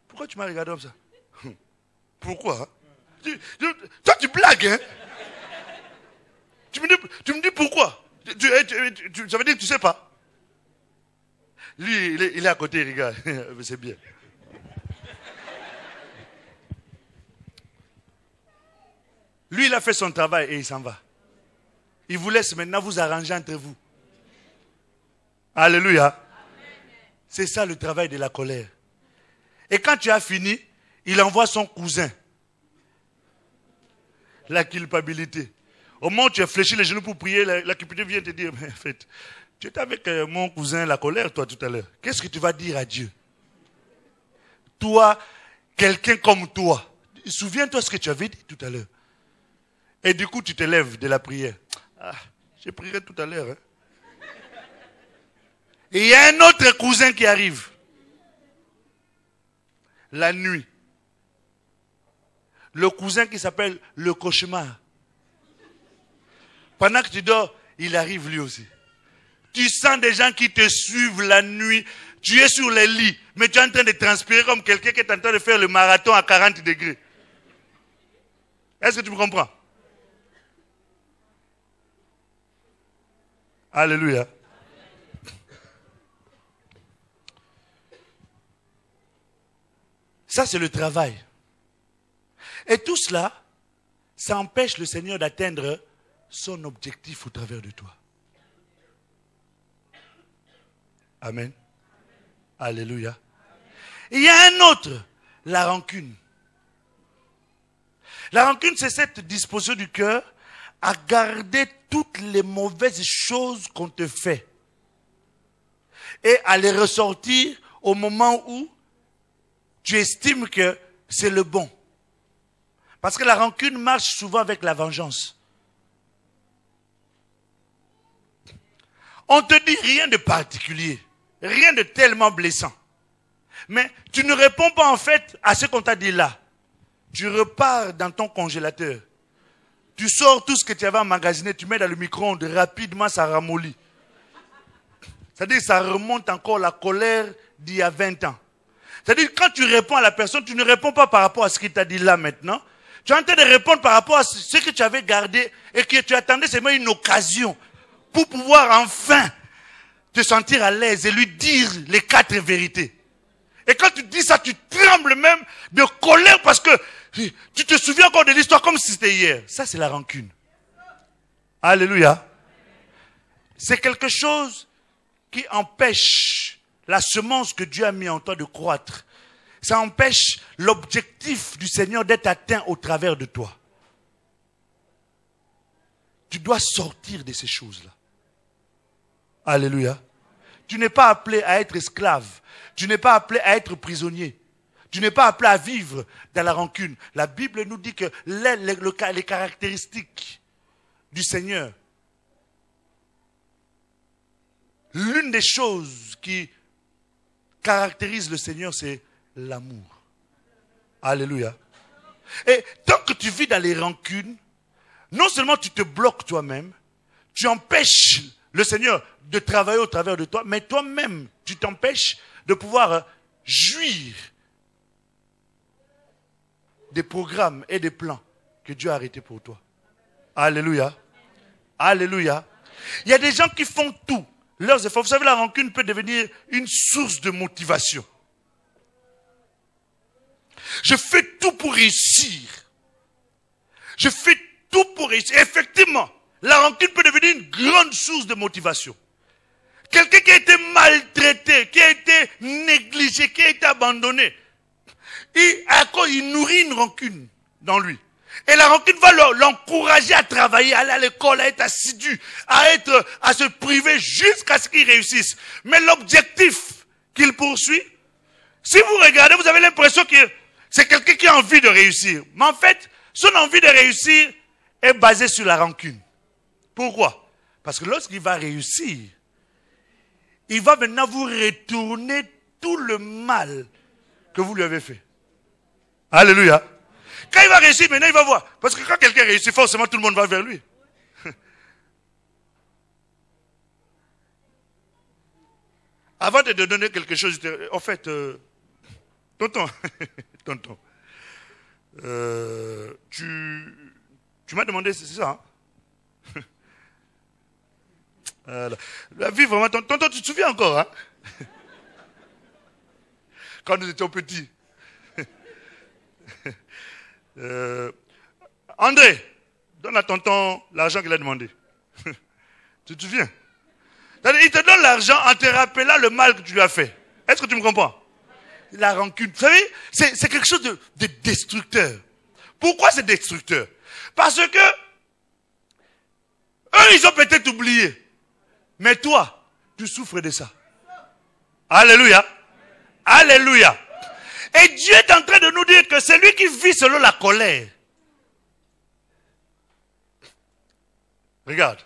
A: Pourquoi tu m'as regardé comme ça? Pourquoi? Toi, tu blagues, hein? Tu me dis pourquoi? Ça veut dire que tu sais pas. Lui, il est à côté, il regarde. C'est bien. Lui, il a fait son travail et il s'en va. Il vous laisse maintenant vous arranger entre vous. Alléluia. C'est ça le travail de la colère. Et quand tu as fini, il envoie son cousin. La culpabilité. Au moment où tu as fléchi les genoux pour prier, la culpabilité vient te dire, mais en fait, tu étais avec mon cousin, la colère, toi, tout à l'heure. Qu'est-ce que tu vas dire à Dieu? Toi, quelqu'un comme toi, souviens-toi ce que tu avais dit tout à l'heure. Et du coup, tu te lèves de la prière. Ah, je prierai tout à l'heure. Hein. Et il y a un autre cousin qui arrive. La nuit. le cousin qui s'appelle le cauchemar. Pendant que tu dors, il arrive lui aussi. Tu sens des gens qui te suivent la nuit. Tu es sur les lits, mais tu es en train de transpirer comme quelqu'un qui est en train de faire le marathon à 40 degrés. Est-ce que tu me comprends? Alléluia. Ça, c'est le travail. Et tout cela, ça empêche le Seigneur d'atteindre son objectif au travers de toi. Amen. Alléluia. Il y a un autre, la rancune. La rancune, c'est cette disposition du cœur à garder toutes les mauvaises choses qu'on te fait et à les ressortir au moment où tu estimes que c'est le bon. Parce que la rancune marche souvent avec la vengeance. On te dit rien de particulier, rien de tellement blessant. Mais tu ne réponds pas en fait à ce qu'on t'a dit là. Tu repars dans ton congélateur. Tu sors tout ce que tu avais emmagasiné, tu mets dans le micro-ondes, rapidement ça ramollit. C'est-à-dire que ça remonte encore la colère d'il y a 20 ans. C'est-à-dire que quand tu réponds à la personne, tu ne réponds pas par rapport à ce qu'il t'a dit là maintenant. Tu es en train de répondre par rapport à ce que tu avais gardé et que tu attendais seulement une occasion pour pouvoir enfin te sentir à l'aise et lui dire les 4 vérités. Et quand tu dis ça, tu trembles même de colère parce que tu te souviens encore de l'histoire comme si c'était hier. Ça, c'est la rancune. Alléluia. C'est quelque chose qui empêche la semence que Dieu a mis en toi de croître. Ça empêche l'objectif du Seigneur d'être atteint au travers de toi. Tu dois sortir de ces choses-là. Alléluia. Tu n'es pas appelé à être esclave. Tu n'es pas appelé à être prisonnier. Tu n'es pas appelé à vivre dans la rancune. La Bible nous dit que les caractéristiques du Seigneur, l'une des choses qui caractérise le Seigneur, c'est l'amour. Alléluia. Et tant que tu vis dans les rancunes, non seulement tu te bloques toi-même, tu empêches le Seigneur de travailler au travers de toi, mais toi-même, tu t'empêches de pouvoir jouir des programmes et des plans que Dieu a arrêtés pour toi. Alléluia. Alléluia. Il y a des gens qui font tout, leurs efforts. Vous savez, la rancune peut devenir une source de motivation. Je fais tout pour réussir. Je fais tout pour réussir. Effectivement, la rancune peut devenir une grande source de motivation. Quelqu'un qui a été maltraité, qui a été négligé, qui a été abandonné, il nourrit une rancune dans lui. Et la rancune va l'encourager à travailler, à aller à l'école, à être assidu, à se priver jusqu'à ce qu'il réussisse. Mais l'objectif qu'il poursuit, si vous regardez, vous avez l'impression que c'est quelqu'un qui a envie de réussir. Mais en fait, son envie de réussir est basée sur la rancune. Pourquoi? Parce que lorsqu'il va réussir, il va maintenant vous retourner tout le mal que vous lui avez fait. Alléluia. Quand il va réussir, maintenant il va voir. Parce que quand quelqu'un réussit, forcément tout le monde va vers lui. Avant de te donner quelque chose, en fait, tonton, tu m'as demandé, c'est ça, hein? La vie, vraiment, tonton, tu te souviens encore, hein? Quand nous étions petits. André, donne à tonton l'argent qu'il a demandé. Tu te souviens? Il te donne l'argent en te rappelant le mal que tu lui as fait. Est-ce que tu me comprends? La rancune. Vous savez, c'est quelque chose de destructeur. Pourquoi c'est destructeur? Parce que eux, ils ont peut-être oublié. Mais toi, tu souffres de ça. Alléluia. Alléluia. Et Dieu est en train de nous dire que c'est lui qui vit selon la colère. Regarde.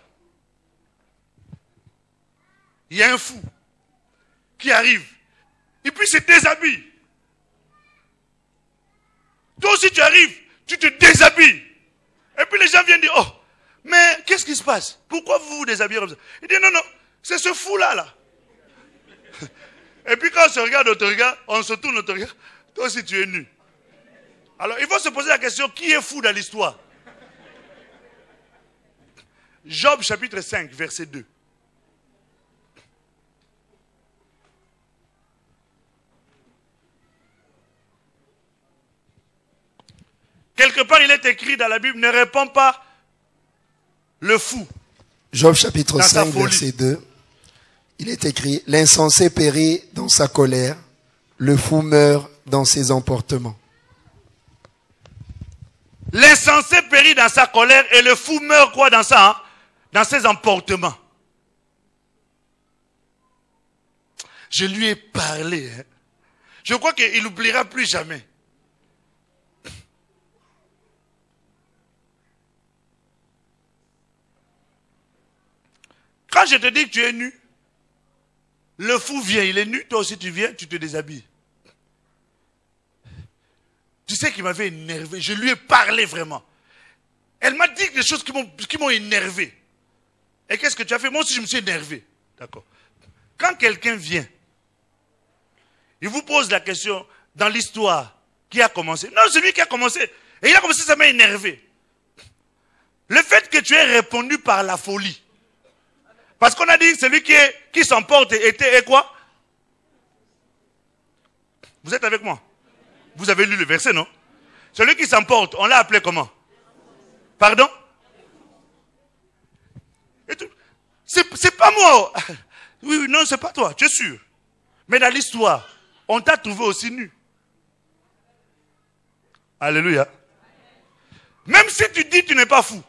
A: Il y a un fou qui arrive. Et puis se déshabille. Toi aussi tu arrives. Tu te déshabilles. Et puis les gens viennent dire, oh, mais qu'est-ce qui se passe? Pourquoi vous vous déshabillez comme ça? Il dit, non, non, c'est ce fou-là, là. Et puis quand on se regarde, on te regarde, on se tourne, on te regarde, toi aussi tu es nu. Alors il faut se poser la question, qui est fou dans l'histoire? Job chapitre 5, verset 2. Quelque part, il est écrit dans la Bible, ne réponds pas le fou.
B: Job chapitre 5, verset 2. Il est écrit, l'insensé périt dans sa colère, le fou meurt dans ses emportements.
A: L'insensé périt dans sa colère et le fou meurt quoi dans ça, hein? Dans ses emportements. Je lui ai parlé. Hein. Je crois qu'il n'oubliera plus jamais. Quand je te dis que tu es nu, le fou vient, il est nu, toi aussi tu viens, tu te déshabilles. Tu sais qu'il m'avait énervé, je lui ai parlé vraiment. Elle m'a dit des choses qui m'ont énervé. Et qu'est-ce que tu as fait? Moi aussi je me suis énervé. D'accord. Quand quelqu'un vient, il vous pose la question dans l'histoire, qui a commencé? Non, c'est lui qui a commencé. Et il a commencé, ça m'a énervé. Le fait que tu aies répondu par la folie. Parce qu'on a dit, celui qui s'emporte était quoi? Vous êtes avec moi? Vous avez lu le verset, non? Celui qui s'emporte, on l'a appelé comment? Pardon? C'est pas moi. Oui, non, c'est pas toi, tu es sûr. Mais dans l'histoire, on t'a trouvé aussi nu. Alléluia. Même si tu dis que tu n'es pas fou.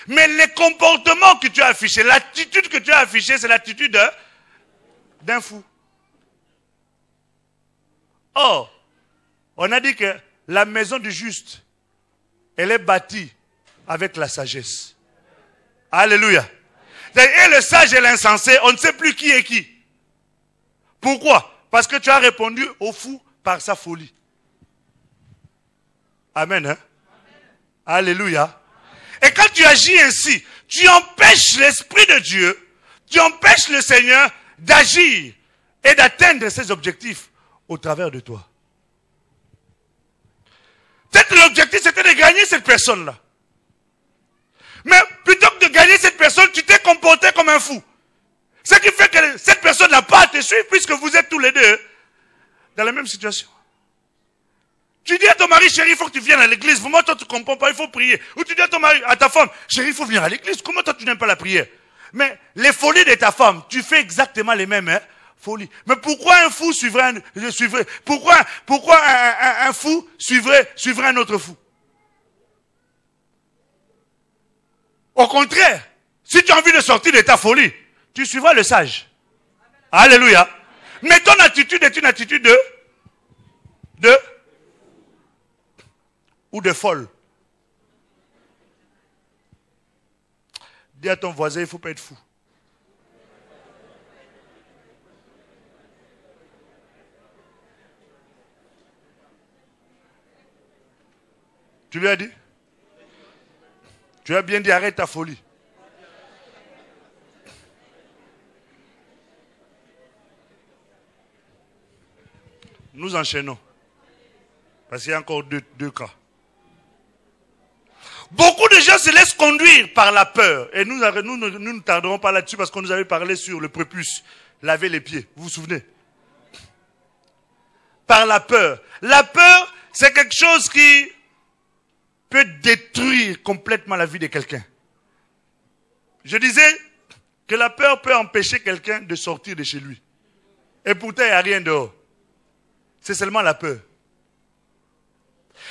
A: Mais les comportements que tu as affichés, l'attitude que tu as affichée, c'est l'attitude d'un fou. Or, on a dit que la maison du juste, elle est bâtie avec la sagesse. Alléluia. Et le sage et l'insensé, on ne sait plus qui est qui. Pourquoi? Parce que tu as répondu au fou par sa folie. Amen. Hein? Alléluia. Et quand tu agis ainsi, tu empêches l'Esprit de Dieu, tu empêches le Seigneur d'agir et d'atteindre ses objectifs au travers de toi. Peut-être l'objectif c'était de gagner cette personne-là. Mais plutôt que de gagner cette personne, tu t'es comporté comme un fou. Ce qui fait que cette personne n'a pas à te suivre puisque vous êtes tous les deux dans la même situation. Tu dis à ton mari, chérie, il faut que tu viennes à l'église. Moi, toi, tu ne comprends pas, il faut prier. Ou tu dis à ton mari, à ta femme, chérie, il faut venir à l'église. Comment toi, tu n'aimes pas la prière? Mais les folies de ta femme, tu fais exactement les mêmes folies. Mais pourquoi un fou suivrait pourquoi un fou suivrait un autre fou? Au contraire, si tu as envie de sortir de ta folie, tu suivras le sage. Alléluia. Mais ton attitude est une attitude ou de folle. Dis à ton voisin, il ne faut pas être fou. Tu lui as dit? Tu as bien dit, arrête ta folie. Nous enchaînons. Parce qu'il y a encore deux cas. Beaucoup de gens se laissent conduire par la peur. Et nous ne tarderons pas là-dessus parce qu'on nous avait parlé sur le prépuce. Laver les pieds. Vous vous souvenez? Par la peur. La peur, c'est quelque chose qui peut détruire complètement la vie de quelqu'un. Je disais que la peur peut empêcher quelqu'un de sortir de chez lui. Et pourtant, il n'y a rien dehors. C'est seulement la peur.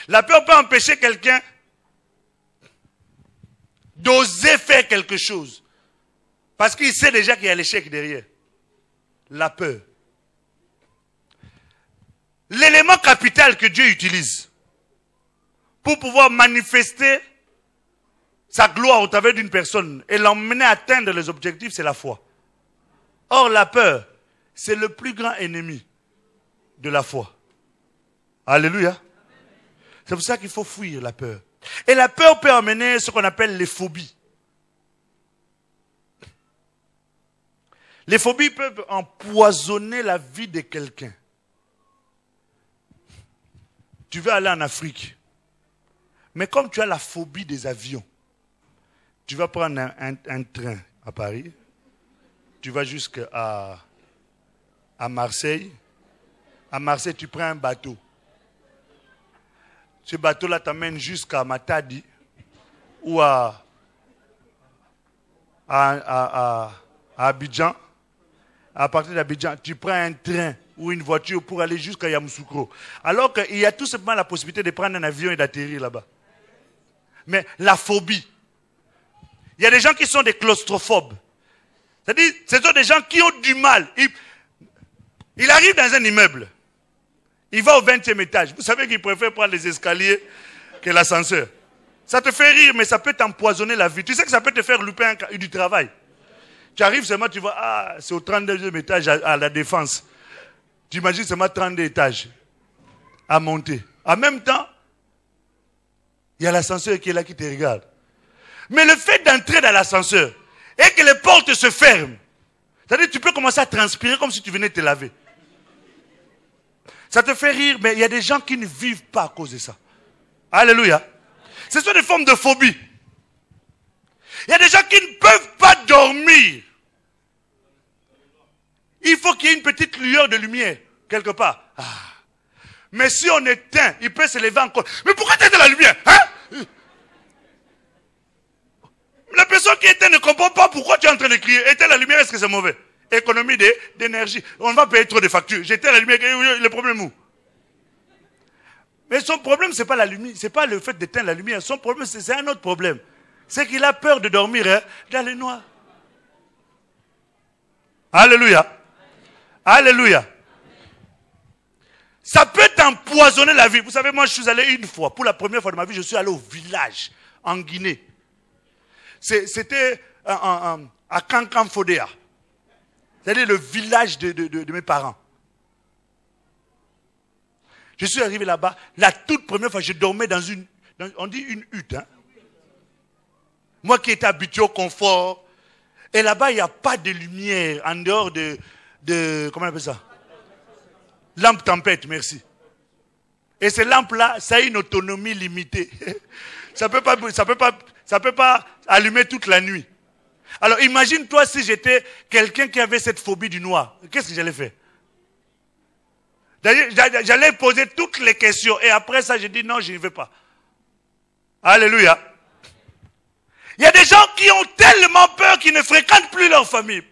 A: La peur peut empêcher quelqu'un d'oser faire quelque chose. Parce qu'il sait déjà qu'il y a l'échec derrière. La peur. L'élément capital que Dieu utilise pour pouvoir manifester sa gloire au travers d'une personne et l'emmener à atteindre les objectifs, c'est la foi. Or, la peur, c'est le plus grand ennemi de la foi. Alléluia. C'est pour ça qu'il faut fuir la peur. Et la peur peut amener ce qu'on appelle les phobies. Les phobies peuvent empoisonner la vie de quelqu'un. Tu veux aller en Afrique. Mais comme tu as la phobie des avions, tu vas prendre un train à Paris. Tu vas jusqu'à Marseille. À Marseille, tu prends un bateau. Ce bateau-là t'amène jusqu'à Matadi ou à Abidjan. À partir d'Abidjan, tu prends un train ou une voiture pour aller jusqu'à Yamoussoukro. Alors qu'il y a tout simplement la possibilité de prendre un avion et d'atterrir là-bas. Mais la phobie. Il y a des gens qui sont des claustrophobes. C'est-à-dire, ce sont des gens qui ont du mal. Il arrive dans un immeuble. Il va au 20e étage. Vous savez qu'il préfère prendre les escaliers que l'ascenseur. Ça te fait rire, mais ça peut t'empoisonner la vie. Tu sais que ça peut te faire louper du travail. Tu arrives seulement, tu vois, ah, c'est au 32e étage à la Défense. Tu imagines seulement 32 étages à monter. En même temps, il y a l'ascenseur qui est là qui te regarde. Mais le fait d'entrer dans l'ascenseur et que les portes se ferment, c'est-à-dire que tu peux commencer à transpirer comme si tu venais te laver. Ça te fait rire, mais il y a des gens qui ne vivent pas à cause de ça. Alléluia. Ce sont des formes de phobie. Il y a des gens qui ne peuvent pas dormir. Il faut qu'il y ait une petite lueur de lumière, quelque part. Ah. Mais si on éteint, il peut se lever encore. Mais pourquoi tu éteins la lumière, hein? La personne qui éteint ne comprend pas pourquoi tu es en train de crier. Éteins la lumière, est-ce que c'est mauvais? Économie d'énergie. On va payer trop de factures. J'éteins la lumière, le problème où? Mais son problème, ce n'est pas la lumière, c'est pas le fait d'éteindre la lumière. Son problème, c'est un autre problème. C'est qu'il a peur de dormir dans le noir. Alléluia. Alléluia. Ça peut t'empoisonner la vie. Vous savez, moi, je suis allé une fois, pour la première fois de ma vie, je suis allé au village, en Guinée. C'était à Kankan-Fodéa. C'est-à-dire le village de mes parents. Je suis arrivé là-bas, la toute première fois, je dormais dans on dit une hutte. Hein? Moi qui étais habitué au confort. Et là-bas, il n'y a pas de lumière en dehors comment on appelle ça? Lampe tempête, merci. Et ces lampes-là, ça a une autonomie limitée. Ça peut pas allumer toute la nuit. Alors imagine-toi si j'étais quelqu'un qui avait cette phobie du noir. Qu'est-ce que j'allais faire? J'allais poser toutes les questions. Et après ça, j'ai dit non, je ne vais pas. Alléluia. Il y a des gens qui ont tellement peur qu'ils ne fréquentent plus leur famille.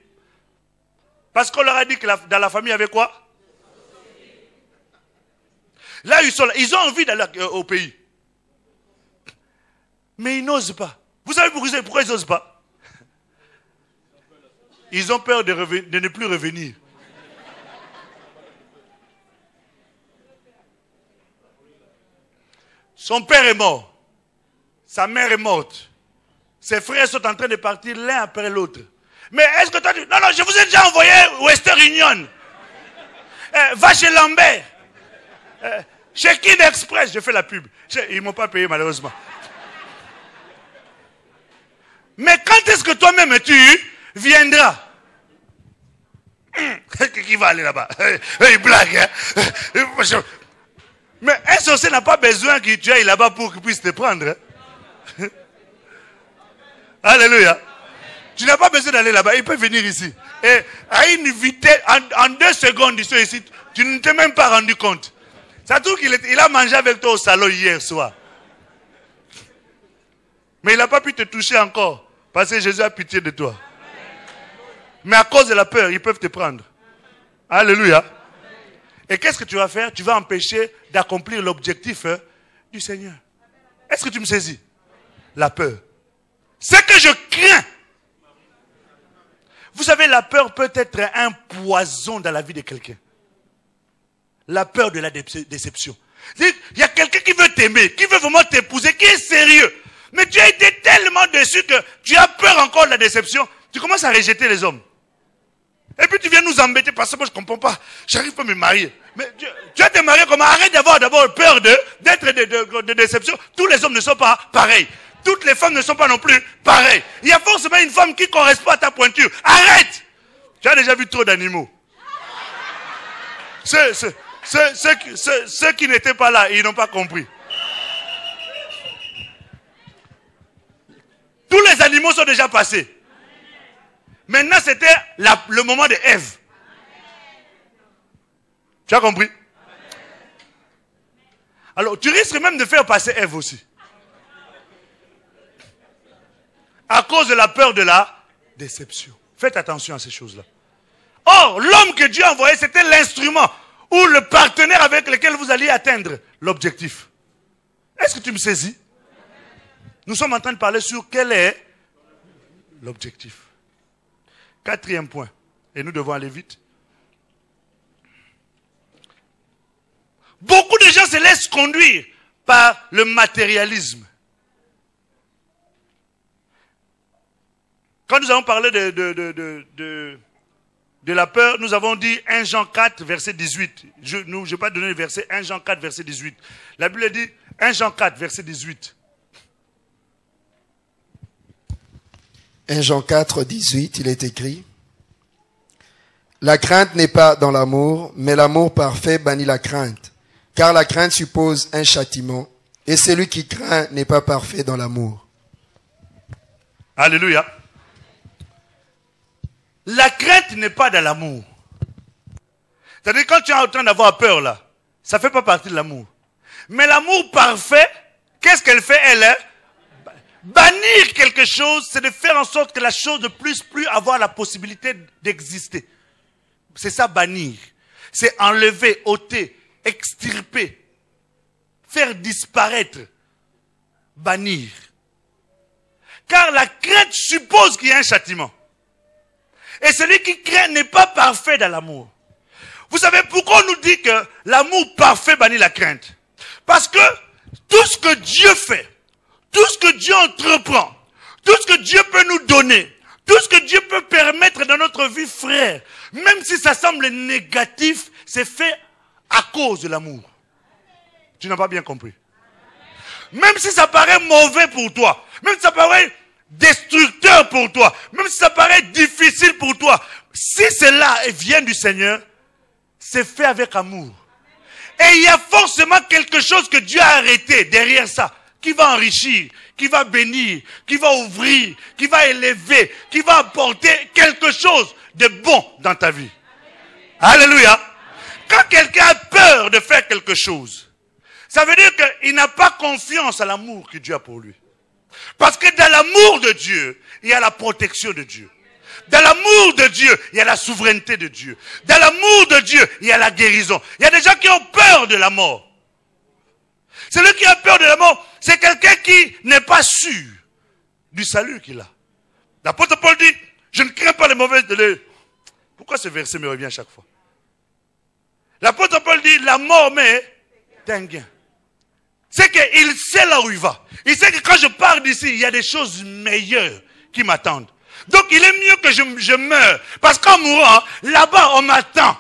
A: Parce qu'on leur a dit que dans la famille, il y avait quoi? Là, ils ont envie d'aller au pays. Mais ils n'osent pas. Vous savez pourquoi ils n'osent pas? Ils ont peur de ne plus revenir. Son père est mort. Sa mère est morte. Ses frères sont en train de partir l'un après l'autre. Mais est-ce que toi tu... Non, je vous ai déjà envoyé Western Union. Va chez Lambert. Chez Kid Express, je fais la pub. Ils ne m'ont pas payé malheureusement. Mais quand est-ce que toi-même tu viendras? Qui va aller là-bas? Il blague. Hein? Mais un sorcier n'a pas besoin que tu ailles là-bas pour qu'il puisse te prendre. Hein? Alléluia. Tu n'as pas besoin d'aller là-bas. Il peut venir ici. Et à une vitesse, en 2 secondes, ils sont ici. Tu ne t'es même pas rendu compte. Ça trouve qu'il a mangé avec toi au salon hier soir. Mais il n'a pas pu te toucher encore. Parce que Jésus a pitié de toi. Mais à cause de la peur, ils peuvent te prendre. Alléluia. Et qu'est-ce que tu vas faire? Tu vas empêcher d'accomplir l'objectif du Seigneur. Est-ce que tu me saisis? La peur. Ce que je crains. Vous savez, la peur peut être un poison dans la vie de quelqu'un. La peur de la déception. Il y a quelqu'un qui veut t'aimer, qui veut vraiment t'épouser, qui est sérieux. Mais tu as été tellement déçu que tu as peur encore de la déception. Tu commences à rejeter les hommes. Et puis tu viens nous embêter parce que moi je ne comprends pas. J'arrive pas à me marier. Mais tu as été marié comment? Arrête d'avoir d'abord peur d'être de déception. Tous les hommes ne sont pas pareils. Toutes les femmes ne sont pas non plus pareilles. Il y a forcément une femme qui correspond à ta pointure. Arrête! Tu as déjà vu trop d'animaux. Ceux qui n'étaient pas là, ils n'ont pas compris. Tous les animaux sont déjà passés. Maintenant, c'était le moment de Ève. Tu as compris? Alors, tu risques même de faire passer Ève aussi. À cause de la peur de la déception. Faites attention à ces choses-là. Or, l'homme que Dieu a envoyé, c'était l'instrument ou le partenaire avec lequel vous alliez atteindre l'objectif. Est-ce que tu me saisis? Nous sommes en train de parler sur quel est l'objectif. 4e point. Et nous devons aller vite. Beaucoup de gens se laissent conduire par le matérialisme. Quand nous avons parlé de la peur, nous avons dit 1 Jean 4, verset 18. Je ne vais pas donner le verset 1 Jean 4, verset 18. La Bible dit 1 Jean 4, verset 18.
B: 1 Jean 4, 18, il est écrit: La crainte n'est pas dans l'amour, mais l'amour parfait bannit la crainte. Car la crainte suppose un châtiment, et celui qui craint n'est pas parfait dans l'amour.
A: Alléluia. La crainte n'est pas dans l'amour. C'est-à-dire quand tu es en train d'avoir peur là, ça ne fait pas partie de l'amour. Mais l'amour parfait, qu'est-ce qu'elle fait elle? Bannir quelque chose, c'est de faire en sorte que la chose ne puisse plus avoir la possibilité d'exister. C'est ça bannir. C'est enlever, ôter, extirper, faire disparaître, bannir. Car la crainte suppose qu'il y a un châtiment. Et celui qui craint n'est pas parfait dans l'amour. Vous savez pourquoi on nous dit que l'amour parfait bannit la crainte? Parce que tout ce que Dieu fait, tout ce que Dieu entreprend, tout ce que Dieu peut nous donner, tout ce que Dieu peut permettre dans notre vie, frère, même si ça semble négatif, c'est fait à cause de l'amour. Tu n'as pas bien compris. Même si ça paraît mauvais pour toi, même si ça paraît destructeur pour toi, même si ça paraît difficile pour toi, si cela vient du Seigneur, c'est fait avec amour. Et il y a forcément quelque chose que Dieu a arrêté derrière ça, qui va enrichir, qui va bénir, qui va ouvrir, qui va élever, qui va apporter quelque chose de bon dans ta vie. Alléluia. Quand quelqu'un a peur de faire quelque chose, ça veut dire qu'il n'a pas confiance à l'amour que Dieu a pour lui. Parce que dans l'amour de Dieu, il y a la protection de Dieu. Dans l'amour de Dieu, il y a la souveraineté de Dieu. Dans l'amour de Dieu, il y a la guérison. Il y a des gens qui ont peur de la mort. Celui qui a peur de la mort, c'est quelqu'un qui n'est pas sûr du salut qu'il a. L'apôtre Paul dit, je ne crains pas les mauvaises... Pourquoi ce verset me revient à chaque fois? L'apôtre Paul dit, la mort m'est un gain. C'est qu'il sait là où il va. Il sait que quand je pars d'ici, il y a des choses meilleures qui m'attendent. Donc il est mieux que je meure. Parce qu'en mourant, là-bas on m'attend.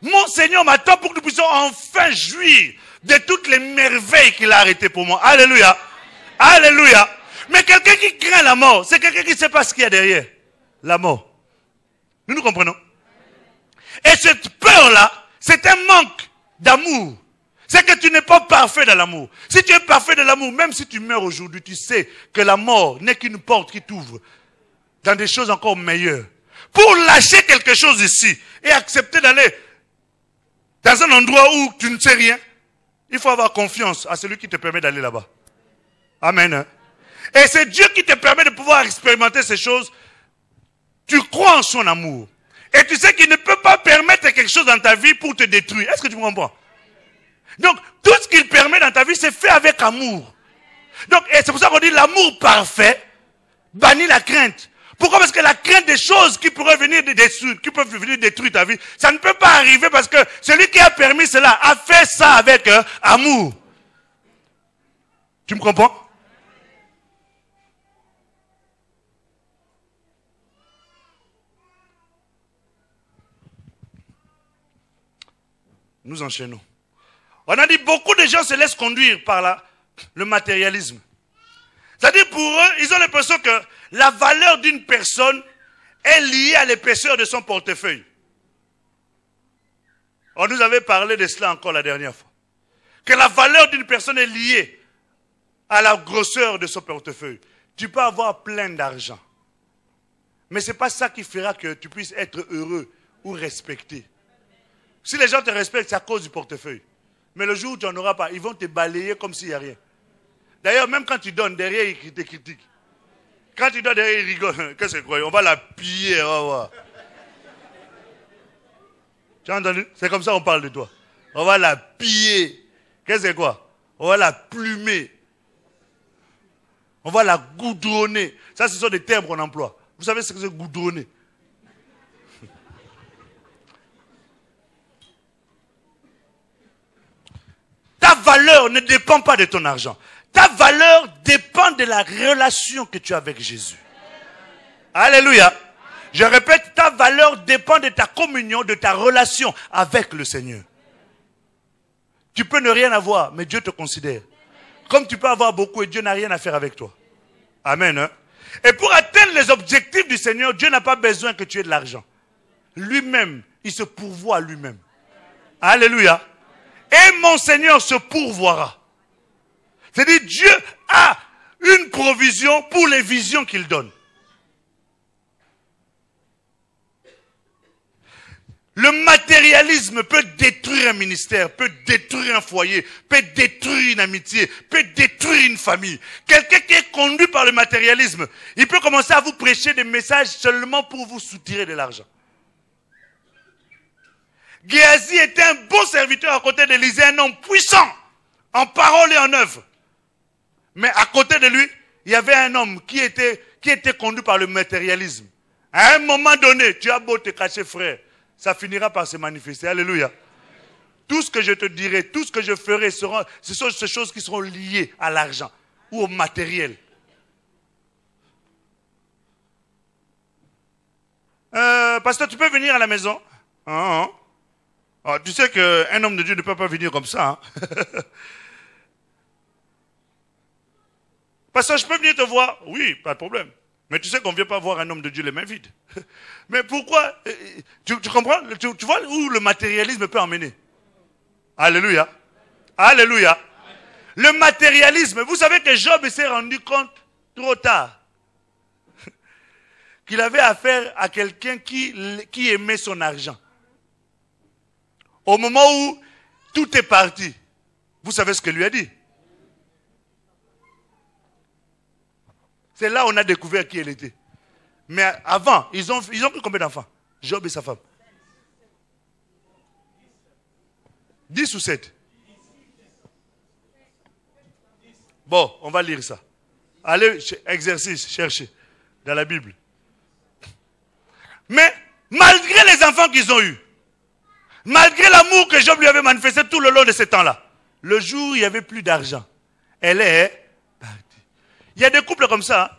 A: Mon Seigneur m'attend pour que nous puissions enfin jouir de toutes les merveilles qu'il a arrêtées pour moi. Alléluia. Alléluia. Mais quelqu'un qui craint la mort, c'est quelqu'un qui ne sait pas ce qu'il y a derrière la mort. Nous comprenons. Et cette peur-là, c'est un manque d'amour. C'est que tu n'es pas parfait dans l'amour. Si tu es parfait dans l'amour, même si tu meurs aujourd'hui, tu sais que la mort n'est qu'une porte qui t'ouvre dans des choses encore meilleures. Pour lâcher quelque chose ici et accepter d'aller dans un endroit où tu ne sais rien, il faut avoir confiance à celui qui te permet d'aller là-bas. Amen. Et c'est Dieu qui te permet de pouvoir expérimenter ces choses. Tu crois en son amour. Et tu sais qu'il ne peut pas permettre quelque chose dans ta vie pour te détruire. Est-ce que tu me comprends? Donc, tout ce qu'il permet dans ta vie, c'est fait avec amour. Donc, et c'est pour ça qu'on dit l'amour parfait bannit la crainte. Pourquoi? Parce que la crainte des choses qui pourraient venir détruire, qui peuvent venir détruire ta vie, ça ne peut pas arriver parce que celui qui a permis cela a fait ça avec amour. Tu me comprends? Nous enchaînons. On a dit beaucoup de gens se laissent conduire par le matérialisme. C'est-à-dire pour eux, ils ont l'impression que la valeur d'une personne est liée à l'épaisseur de son portefeuille. On nous avait parlé de cela encore la dernière fois. Que la valeur d'une personne est liée à la grosseur de son portefeuille. Tu peux avoir plein d'argent. Mais ce n'est pas ça qui fera que tu puisses être heureux ou respecté. Si les gens te respectent, c'est à cause du portefeuille. Mais le jour où tu n'en auras pas, ils vont te balayer comme s'il n'y a rien. D'ailleurs, même quand tu donnes, derrière, ils te critiquent. Quand tu donnes, derrière, ils rigolent. Qu'est-ce que c'est quoi? On va la piller, on va voir. Tu as entendu? C'est comme ça qu'on parle de toi. On va la piller. Qu'est-ce que c'est quoi? On va la plumer. On va la goudronner. Ça, ce sont des termes qu'on emploie. Vous savez ce que c'est goudronner? Ta valeur ne dépend pas de ton argent. Ta valeur dépend de la relation que tu as avec Jésus. Alléluia. Je répète, ta valeur dépend de ta communion, de ta relation avec le Seigneur. Tu peux ne rien avoir, mais Dieu te considère. Comme tu peux avoir beaucoup et Dieu n'a rien à faire avec toi. Amen. Hein? Et pour atteindre les objectifs du Seigneur, Dieu n'a pas besoin que tu aies de l'argent. Lui-même, il se pourvoit lui-même. Alléluia. Et mon Seigneur se pourvoira. C'est-à-dire, Dieu a une provision pour les visions qu'il donne. Le matérialisme peut détruire un ministère, peut détruire un foyer, peut détruire une amitié, peut détruire une famille. Quelqu'un qui est conduit par le matérialisme, il peut commencer à vous prêcher des messages seulement pour vous soutirer de l'argent. Géasi était un bon serviteur à côté d'Élisée, un homme puissant, en parole et en œuvre. Mais à côté de lui, il y avait un homme qui était conduit par le matérialisme. À un moment donné, tu as beau te cacher, frère, ça finira par se manifester. Alléluia. Tout ce que je te dirai, tout ce que je ferai, ce sont ces choses qui seront liées à l'argent ou au matériel. Pasteur, tu peux venir à la maison? Tu sais qu'un homme de Dieu ne peut pas venir comme ça. Hein? Pasteur, je peux venir te voir? Oui, pas de problème. Mais tu sais qu'on ne vient pas voir un homme de Dieu les mains vides. Mais pourquoi? Tu comprends? Tu vois où le matérialisme peut emmener? Alléluia. Alléluia. Le matérialisme, vous savez que Job s'est rendu compte trop tard qu'il avait affaire à quelqu'un qui aimait son argent. Au moment où tout est parti, vous savez ce qu'il lui a dit? C'est là où on a découvert qui elle était. Mais avant, ils ont pris combien d'enfants? Job et sa femme. 10 ou 7? Bon, on va lire ça. Allez, exercice, cherchez dans la Bible. Mais malgré les enfants qu'ils ont eus, malgré l'amour que Job lui avait manifesté tout le long de ce temps-là, le jour où il n'y avait plus d'argent, elle est partie. Il y a des couples comme ça.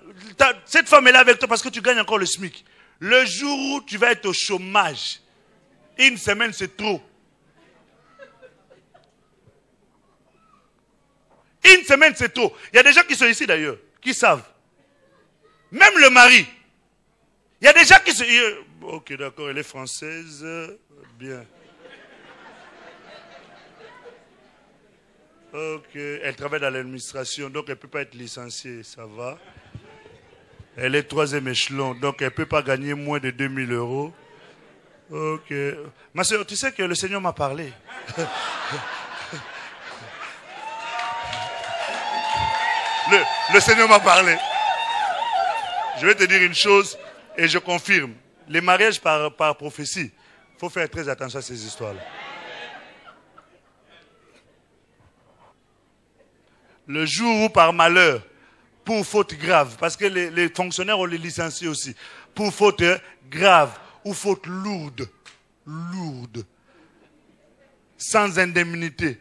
A: Cette femme est là avec toi parce que tu gagnes encore le SMIC. Le jour où tu vas être au chômage, une semaine c'est trop. Une semaine c'est trop. Il y a des gens qui sont ici d'ailleurs, qui savent. Même le mari. Il y a des gens qui sont... Ok, d'accord, elle est française. Bien. Ok, elle travaille dans l'administration, donc elle ne peut pas être licenciée, ça va. Elle est 3e échelon, donc elle ne peut pas gagner moins de 2000 €. Ok. Ma soeur, tu sais que le Seigneur m'a parlé. Le Seigneur m'a parlé. Je vais te dire une chose et je confirme. Les mariages par prophétie, il faut faire très attention à ces histoires-là. Le jour où par malheur, pour faute grave, parce que les fonctionnaires, on les licencie aussi, pour faute grave ou faute lourde, sans indemnité,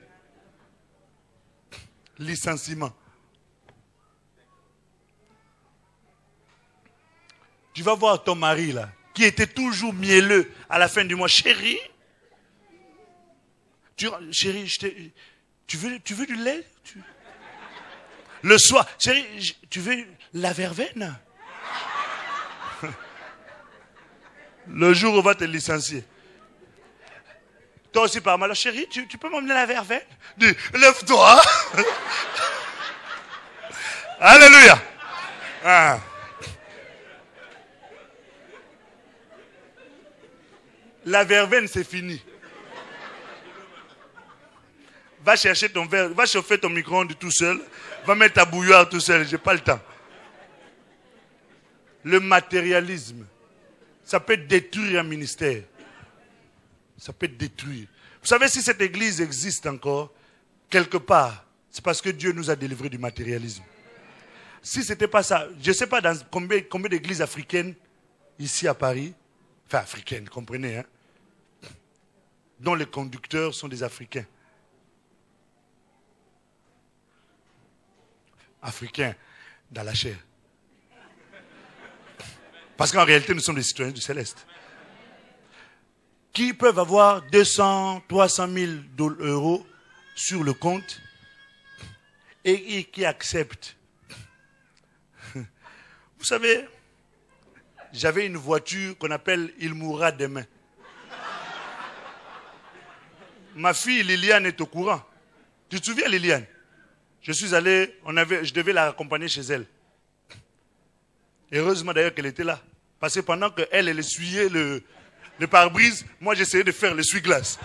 A: licenciement. Tu vas voir ton mari là, qui était toujours mielleux à la fin du mois. Chérie, Chérie, tu veux du lait? Le soir, chérie, tu veux la verveine? Le jour où on va te licencier. Toi aussi par mal, chérie, tu peux m'emmener la verveine? Dis, lève-toi. Alléluia. Ah. La verveine, c'est fini. Va chercher ton verre, va chauffer ton micro-ondes tout seul, va mettre ta bouilloire tout seul, j'ai pas le temps. Le matérialisme, ça peut détruire un ministère. Ça peut détruire. Vous savez, si cette église existe encore, quelque part, c'est parce que Dieu nous a délivrés du matérialisme. Si ce n'était pas ça, je ne sais pas dans combien d'églises africaines, ici à Paris, enfin africaines, comprenez, hein, dont les conducteurs sont des Africains. Africains dans la chair. Parce qu'en réalité, nous sommes des citoyens du céleste. Qui peuvent avoir 200, 300 000 euros sur le compte et qui acceptent. Vous savez, j'avais une voiture qu'on appelle « Il mourra demain ». Ma fille Liliane est au courant. Tu te souviens Liliane? Je suis allé, je devais la raccompagner chez elle. Heureusement d'ailleurs qu'elle était là. Parce que pendant qu'elle essuyait le pare-brise, moi j'essayais de faire l'essuie-glace.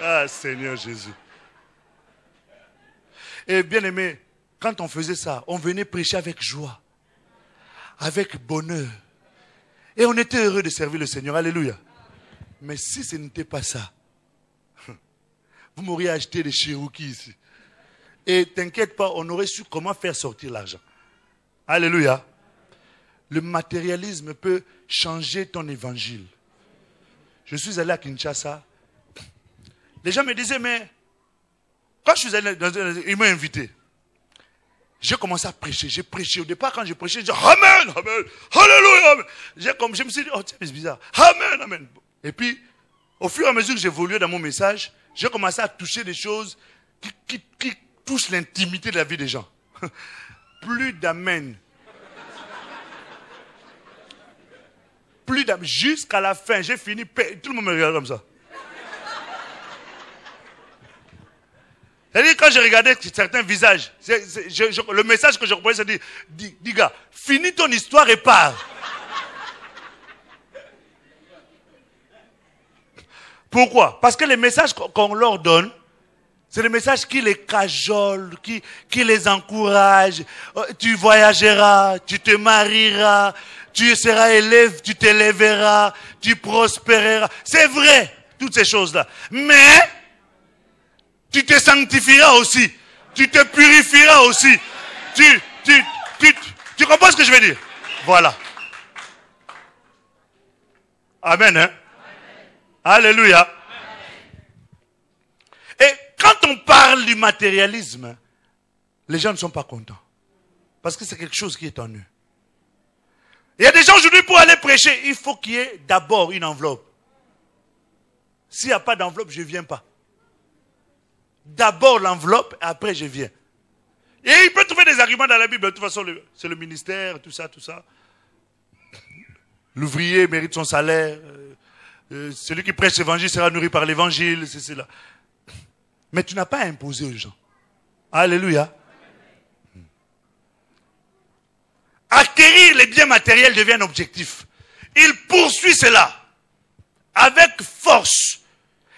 A: Ah Seigneur Jésus. Et bien aimé, quand on faisait ça, on venait prêcher avec joie, avec bonheur. Et on était heureux de servir le Seigneur. Alléluia. Mais si ce n'était pas ça, vous m'auriez acheté des Cherokees ici. Et t'inquiète pas, on aurait su comment faire sortir l'argent. Alléluia. Le matérialisme peut changer ton évangile. Je suis allé à Kinshasa. Les gens me disaient, mais quand je suis allé, ils m'ont invité. J'ai commencé à prêcher. J'ai prêché. Au départ, quand j'ai prêché, j'ai dit Amen, Amen, Alléluia. Je me suis dit, oh, c'est bizarre. Amen, Amen. Et puis, au fur et à mesure que j'évoluais dans mon message, j'ai commencé à toucher des choses qui touchent l'intimité de la vie des gens. Plus d'Amen. Plus d'Amen. Jusqu'à la fin, j'ai fini. Tout le monde me regarde comme ça. C'est-à-dire, quand je regardais certains visages, le message que je reprenais, c'est dit, gars, finis ton histoire et pars. Pourquoi? Parce que les messages qu'on leur donne, c'est des messages qui les cajolent, qui les encouragent. Tu voyageras, tu te marieras, tu seras élève, tu t'élèveras, tu prospéreras. C'est vrai, toutes ces choses-là. Mais tu te sanctifieras aussi. Tu te purifieras aussi. Tu comprends ce que je veux dire? Voilà. Amen, hein? Amen. Alléluia. Amen. Et quand on parle du matérialisme, les gens ne sont pas contents. Parce que c'est quelque chose qui est en eux. Il y a des gens aujourd'hui, pour aller prêcher, il faut qu'il y ait d'abord une enveloppe. S'il n'y a pas d'enveloppe, je ne viens pas. D'abord l'enveloppe, et après je viens. Et il peut trouver des arguments dans la Bible. De toute façon, c'est le ministère, tout ça, tout ça. L'ouvrier mérite son salaire. Celui qui prêche l'évangile sera nourri par l'évangile. C'est cela. Mais tu n'as pas à imposer aux gens. Alléluia. Acquérir les biens matériels devient un objectif. Il poursuit cela avec force.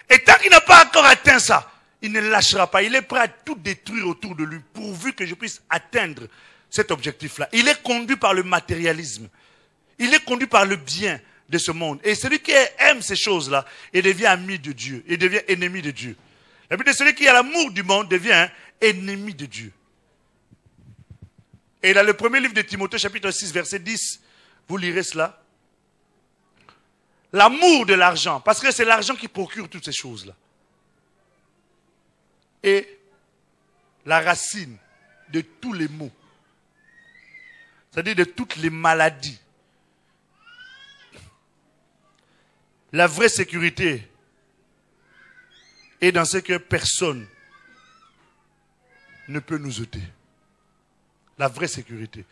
A: Et tant qu'il n'a pas encore atteint ça, il ne lâchera pas. Il est prêt à tout détruire autour de lui, pourvu que je puisse atteindre cet objectif-là. Il est conduit par le matérialisme. Il est conduit par le bien de ce monde. Et celui qui aime ces choses-là, il devient ami de Dieu. Il devient ennemi de Dieu. La Bible dit, celui qui a l'amour du monde devient ennemi de Dieu. Et dans le premier livre de Timothée, chapitre 6, verset 10, vous lirez cela. L'amour de l'argent, parce que c'est l'argent qui procure toutes ces choses-là. Et la racine de tous les maux, c'est-à-dire de toutes les maladies. La vraie sécurité et dans ce que personne ne peut nous ôter. La vraie sécurité.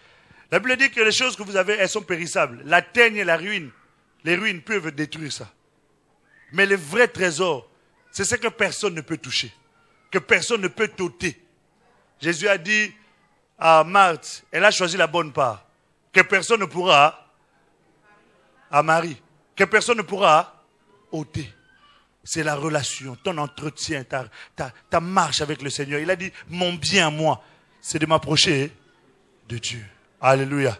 A: La Bible dit que les choses que vous avez, elles sont périssables. La teigne et la ruine, les ruines peuvent détruire ça. Mais le vrai trésor, c'est ce que personne ne peut toucher, que personne ne peut t'ôter. Jésus a dit à Marthe, elle a choisi la bonne part, que personne ne pourra, à Marie, que personne ne pourra ôter. C'est la relation, ton entretien, ta marche avec le Seigneur. Il a dit, mon bien à moi, c'est de m'approcher de Dieu. Alléluia.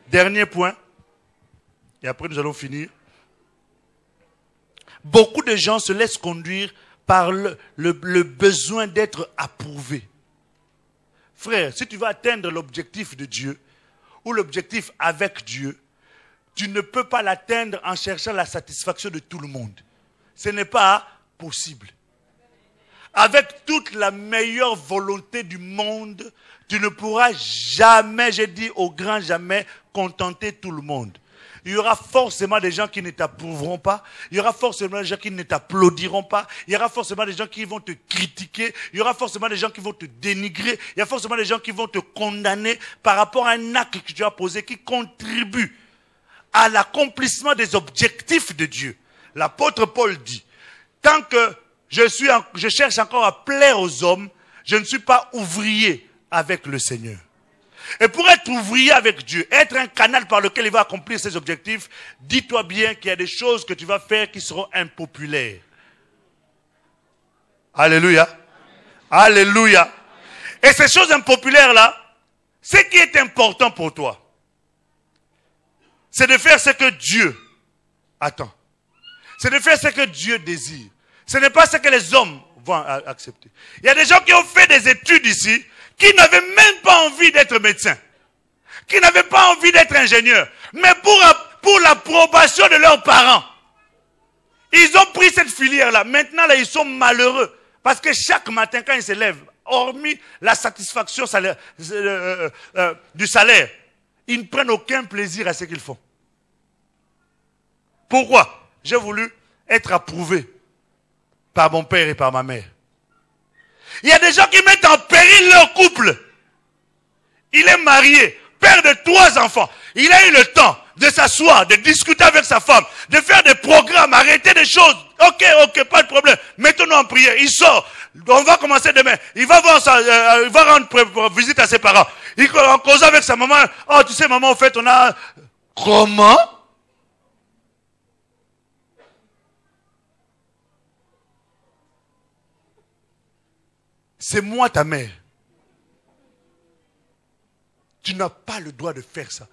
A: Dernier point, et après nous allons finir. Beaucoup de gens se laissent conduire par le besoin d'être approuvés. Frère, si tu veux atteindre l'objectif de Dieu, ou l'objectif avec Dieu, tu ne peux pas l'atteindre en cherchant la satisfaction de tout le monde. Ce n'est pas possible. Avec toute la meilleure volonté du monde, tu ne pourras jamais, j'ai dit au grand jamais, contenter tout le monde. Il y aura forcément des gens qui ne t'approuveront pas. Il y aura forcément des gens qui ne t'applaudiront pas. Il y aura forcément des gens qui vont te critiquer. Il y aura forcément des gens qui vont te dénigrer. Il y a forcément des gens qui vont te condamner par rapport à un acte que tu as posé qui contribue à l'accomplissement des objectifs de Dieu. L'apôtre Paul dit, tant que je cherche encore à plaire aux hommes, je ne suis pas ouvrier avec le Seigneur. Et pour être ouvrier avec Dieu, être un canal par lequel il va accomplir ses objectifs, dis-toi bien qu'il y a des choses que tu vas faire qui seront impopulaires. Alléluia. Alléluia. Et ces choses impopulaires-là, ce qui est important pour toi, c'est de faire ce que Dieu attend. C'est de faire ce que Dieu désire. Ce n'est pas ce que les hommes vont accepter. Il y a des gens qui ont fait des études ici, qui n'avaient même pas envie d'être médecins, qui n'avaient pas envie d'être ingénieurs, mais pour l'approbation de leurs parents, ils ont pris cette filière-là. Maintenant, là, ils sont malheureux, parce que chaque matin, quand ils se lèvent, hormis la satisfaction du salaire, ils ne prennent aucun plaisir à ce qu'ils font. Pourquoi? J'ai voulu être approuvé par mon père et par ma mère. Il y a des gens qui mettent en péril leur couple. Il est marié, père de 3 enfants. Il a eu le temps de s'asseoir, de discuter avec sa femme, de faire des programmes, arrêter des choses. Ok, pas de problème. Mettons-nous en prière. Il sort. On va commencer demain. Il va il va rendre visite à ses parents. En causant avec sa maman. Oh, tu sais, maman, en fait, on a... Comment? C'est moi ta mère. Tu n'as pas le droit de faire ça.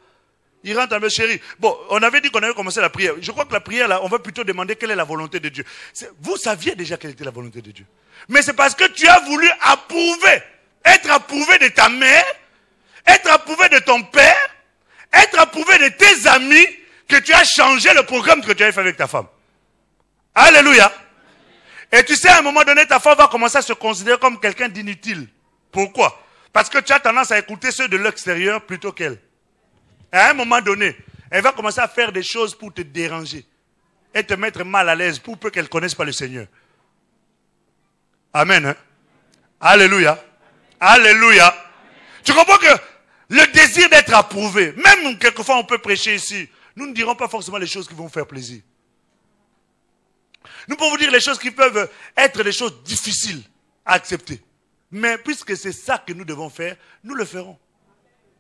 A: Il rentre à me chérie. Bon, on avait dit qu'on avait commencé la prière. Je crois que la prière, là, on va plutôt demander quelle est la volonté de Dieu. Vous saviez déjà quelle était la volonté de Dieu. Mais c'est parce que tu as voulu approuver. Être approuvé de ta mère, être approuvé de ton père, être approuvé de tes amis, que tu as changé le programme que tu avais fait avec ta femme. Alléluia. Et tu sais, à un moment donné, ta femme va commencer à se considérer comme quelqu'un d'inutile. Pourquoi? Parce que tu as tendance à écouter ceux de l'extérieur plutôt qu'elle. Et à un moment donné, elle va commencer à faire des choses pour te déranger et te mettre mal à l'aise pour peu qu'elle ne connaisse pas le Seigneur. Amen. Hein? Alléluia. Alléluia. Tu comprends que le désir d'être approuvé, même quelquefois on peut prêcher ici, nous ne dirons pas forcément les choses qui vont faire plaisir. Nous pouvons dire les choses qui peuvent être des choses difficiles à accepter. Mais puisque c'est ça que nous devons faire, nous le ferons.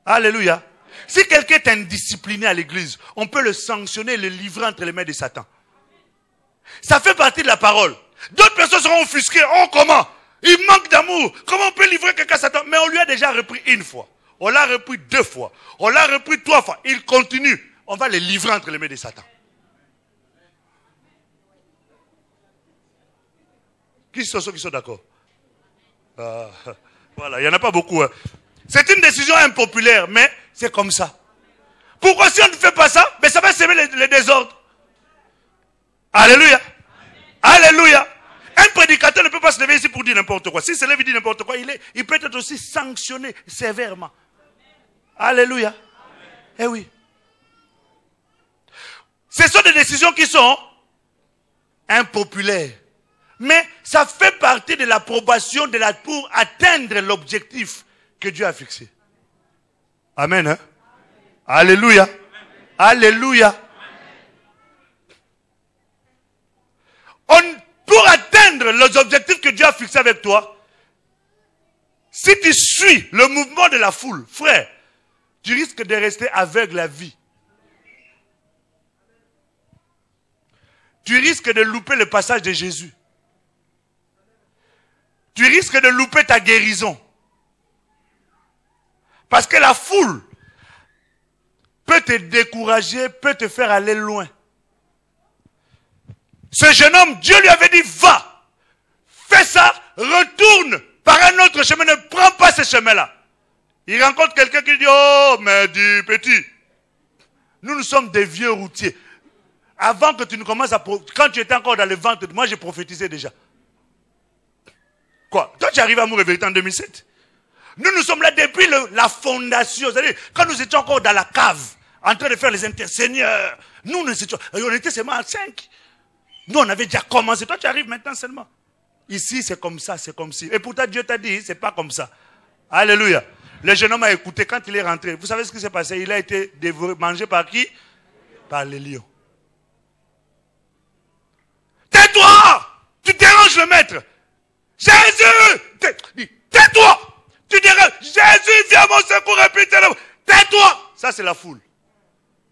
A: Alléluia. Si quelqu'un est indiscipliné à l'église, on peut le sanctionner et le livrer entre les mains de Satan. Ça fait partie de la parole. D'autres personnes seront offusquées. Oh, comment? Il manque d'amour. Comment on peut livrer quelqu'un à Satan? Mais on lui a déjà repris 1 fois. On l'a repris 2 fois. On l'a repris 3 fois. Il continue. On va le livrer entre les mains de Satan. Qui sont ceux qui sont d'accord? Voilà, il n'y en a pas beaucoup. Hein. C'est une décision impopulaire, mais c'est comme ça. Pourquoi si on ne fait pas ça, mais ça va semer les désordres. Alléluia. Alléluia. Un prédicateur ne peut pas se lever ici pour dire n'importe quoi. S'il se lève et dit n'importe quoi, il peut être aussi sanctionné sévèrement. Alléluia. Eh oui. Ce sont des décisions qui sont impopulaires. Mais ça fait partie de l'approbation pour atteindre l'objectif que Dieu a fixé. Amen. Hein? Alléluia. Alléluia. Pour atteindre les objectifs que Dieu a fixés avec toi, si tu suis le mouvement de la foule, frère, tu risques de rester aveugle à vie. Tu risques de louper le passage de Jésus. Tu risques de louper ta guérison. Parce que la foule peut te décourager, peut te faire aller loin. Ce jeune homme, Dieu lui avait dit, va, fais ça, retourne par un autre chemin, ne prends pas ce chemin-là. Il rencontre quelqu'un qui dit, oh, mais dis, petit, nous sommes des vieux routiers. Avant que tu ne commences à... Quand tu étais encore dans le ventre, moi j'ai prophétisé déjà. Quoi? Toi tu arrives à Amour et Vérité en 2007. Nous sommes là depuis la fondation. C'est-à-dire, quand nous étions encore dans la cave, en train de faire les interseigneurs, on était seulement à 5. Nous on avait déjà commencé. Toi tu arrives maintenant seulement. Ici c'est comme ça, c'est comme si. Et pourtant Dieu t'a dit, c'est pas comme ça. Alléluia. Le jeune homme a écouté quand il est rentré. Vous savez ce qui s'est passé? Il a été dévoré, mangé par qui? Par les lions. Tais-toi! Tu déranges le maître. Jésus! Tais-toi! Tu déranges. Jésus, viens à mon secours et puis tais-toi! Ça, c'est la foule.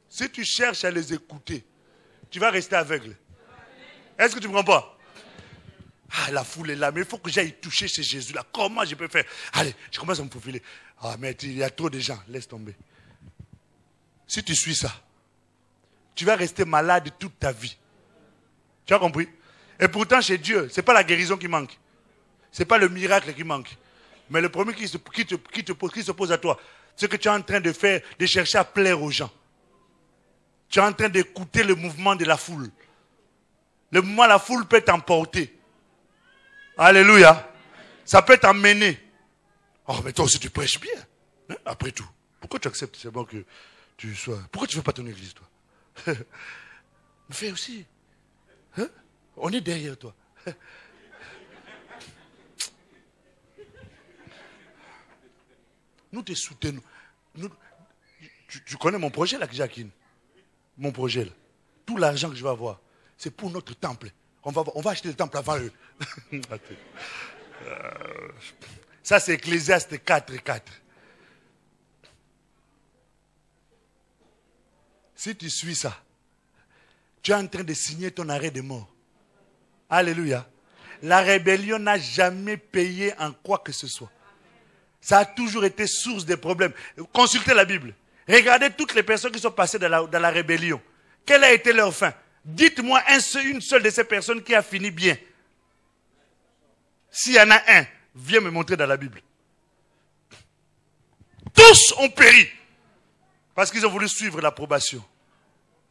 A: Si tu cherches à les écouter, tu vas rester aveugle. Est-ce que tu me comprends pas? Ah, la foule est là, mais il faut que j'aille toucher chez Jésus là. Comment je peux faire? Allez, je commence à me faufiler. Ah, mais il y a trop de gens, laisse tomber. Si tu suis ça, tu vas rester malade toute ta vie. Tu as compris? Et pourtant, chez Dieu, ce n'est pas la guérison qui manque. Ce n'est pas le miracle qui manque. Mais le premier qui se pose à toi, c'est que tu es en train de faire, de chercher à plaire aux gens. Tu es en train d'écouter le mouvement de la foule. Le mouvement de la foule peut t'emporter. Alléluia. Ça peut t'emmener. Oh, mais toi aussi tu prêches bien. Hein? Après tout. Pourquoi tu acceptes seulement que tu sois... Pourquoi tu ne fais pas ton église, toi? Fais aussi. Hein? On est derrière toi. Nous te soutenons. Tu connais mon projet là, Jacqueline? Mon projet là. Tout l'argent que je vais avoir, c'est pour notre temple. On va acheter le temple avant eux. Ça c'est Ecclésiaste 4:4. Si tu suis ça, tu es en train de signer ton arrêt de mort. Alléluia. La rébellion n'a jamais payé en quoi que ce soit. Ça a toujours été source de problèmes. Consultez la Bible. Regardez toutes les personnes qui sont passées dans la rébellion. Quelle a été leur fin? Dites-moi une seule de ces personnes qui a fini bien. S'il y en a un, viens me montrer dans la Bible. Tous ont péri. Parce qu'ils ont voulu suivre l'approbation.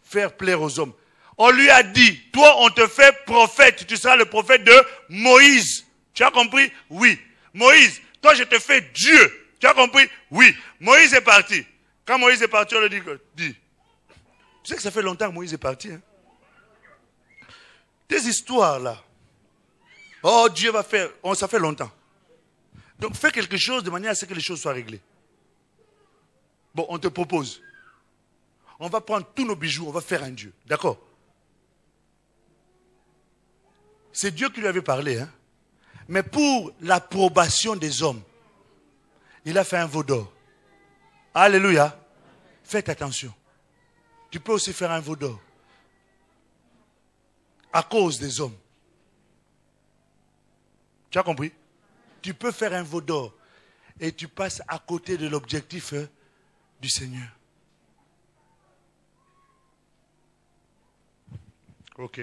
A: Faire plaire aux hommes. On lui a dit, toi on te fait prophète, tu seras le prophète de Moïse. Tu as compris? Oui. Moïse, toi je te fais Dieu. Tu as compris? Oui. Moïse est parti. Quand Moïse est parti, on lui dit. Tu sais que ça fait longtemps que Moïse est parti. Hein? Des histoires là. Oh Dieu va faire. Oh, ça fait longtemps. Donc fais quelque chose de manière à ce que les choses soient réglées. Bon, on te propose. On va prendre tous nos bijoux, on va faire un Dieu. D'accord? C'est Dieu qui lui avait parlé. Hein? Mais pour l'approbation des hommes, il a fait un veau d'or. Alléluia. Faites attention. Tu peux aussi faire un veau d'or. À cause des hommes. Tu as compris? Tu peux faire un veau d'or. Et tu passes à côté de l'objectif du Seigneur. Ok.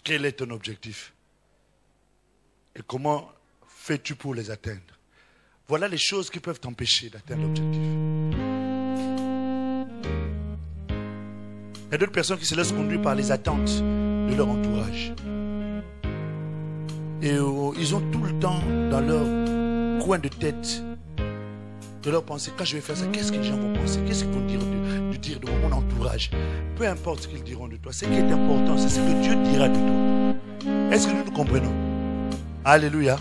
A: Quel est ton objectif? Et comment fais-tu pour les atteindre? Voilà les choses qui peuvent t'empêcher d'atteindre l'objectif. Il y a d'autres personnes qui se laissent conduire par les attentes de leur entourage. Et ils ont tout le temps dans leur coin de tête de leur penser, quand je vais faire ça, qu'est-ce que les gens vont penser? Qu'est-ce qu'ils vont dire de mon entourage? Peu importe ce qu'ils diront de toi. Ce qui est important, c'est ce que Dieu dira de toi. Est-ce que nous nous comprenons? Alléluia.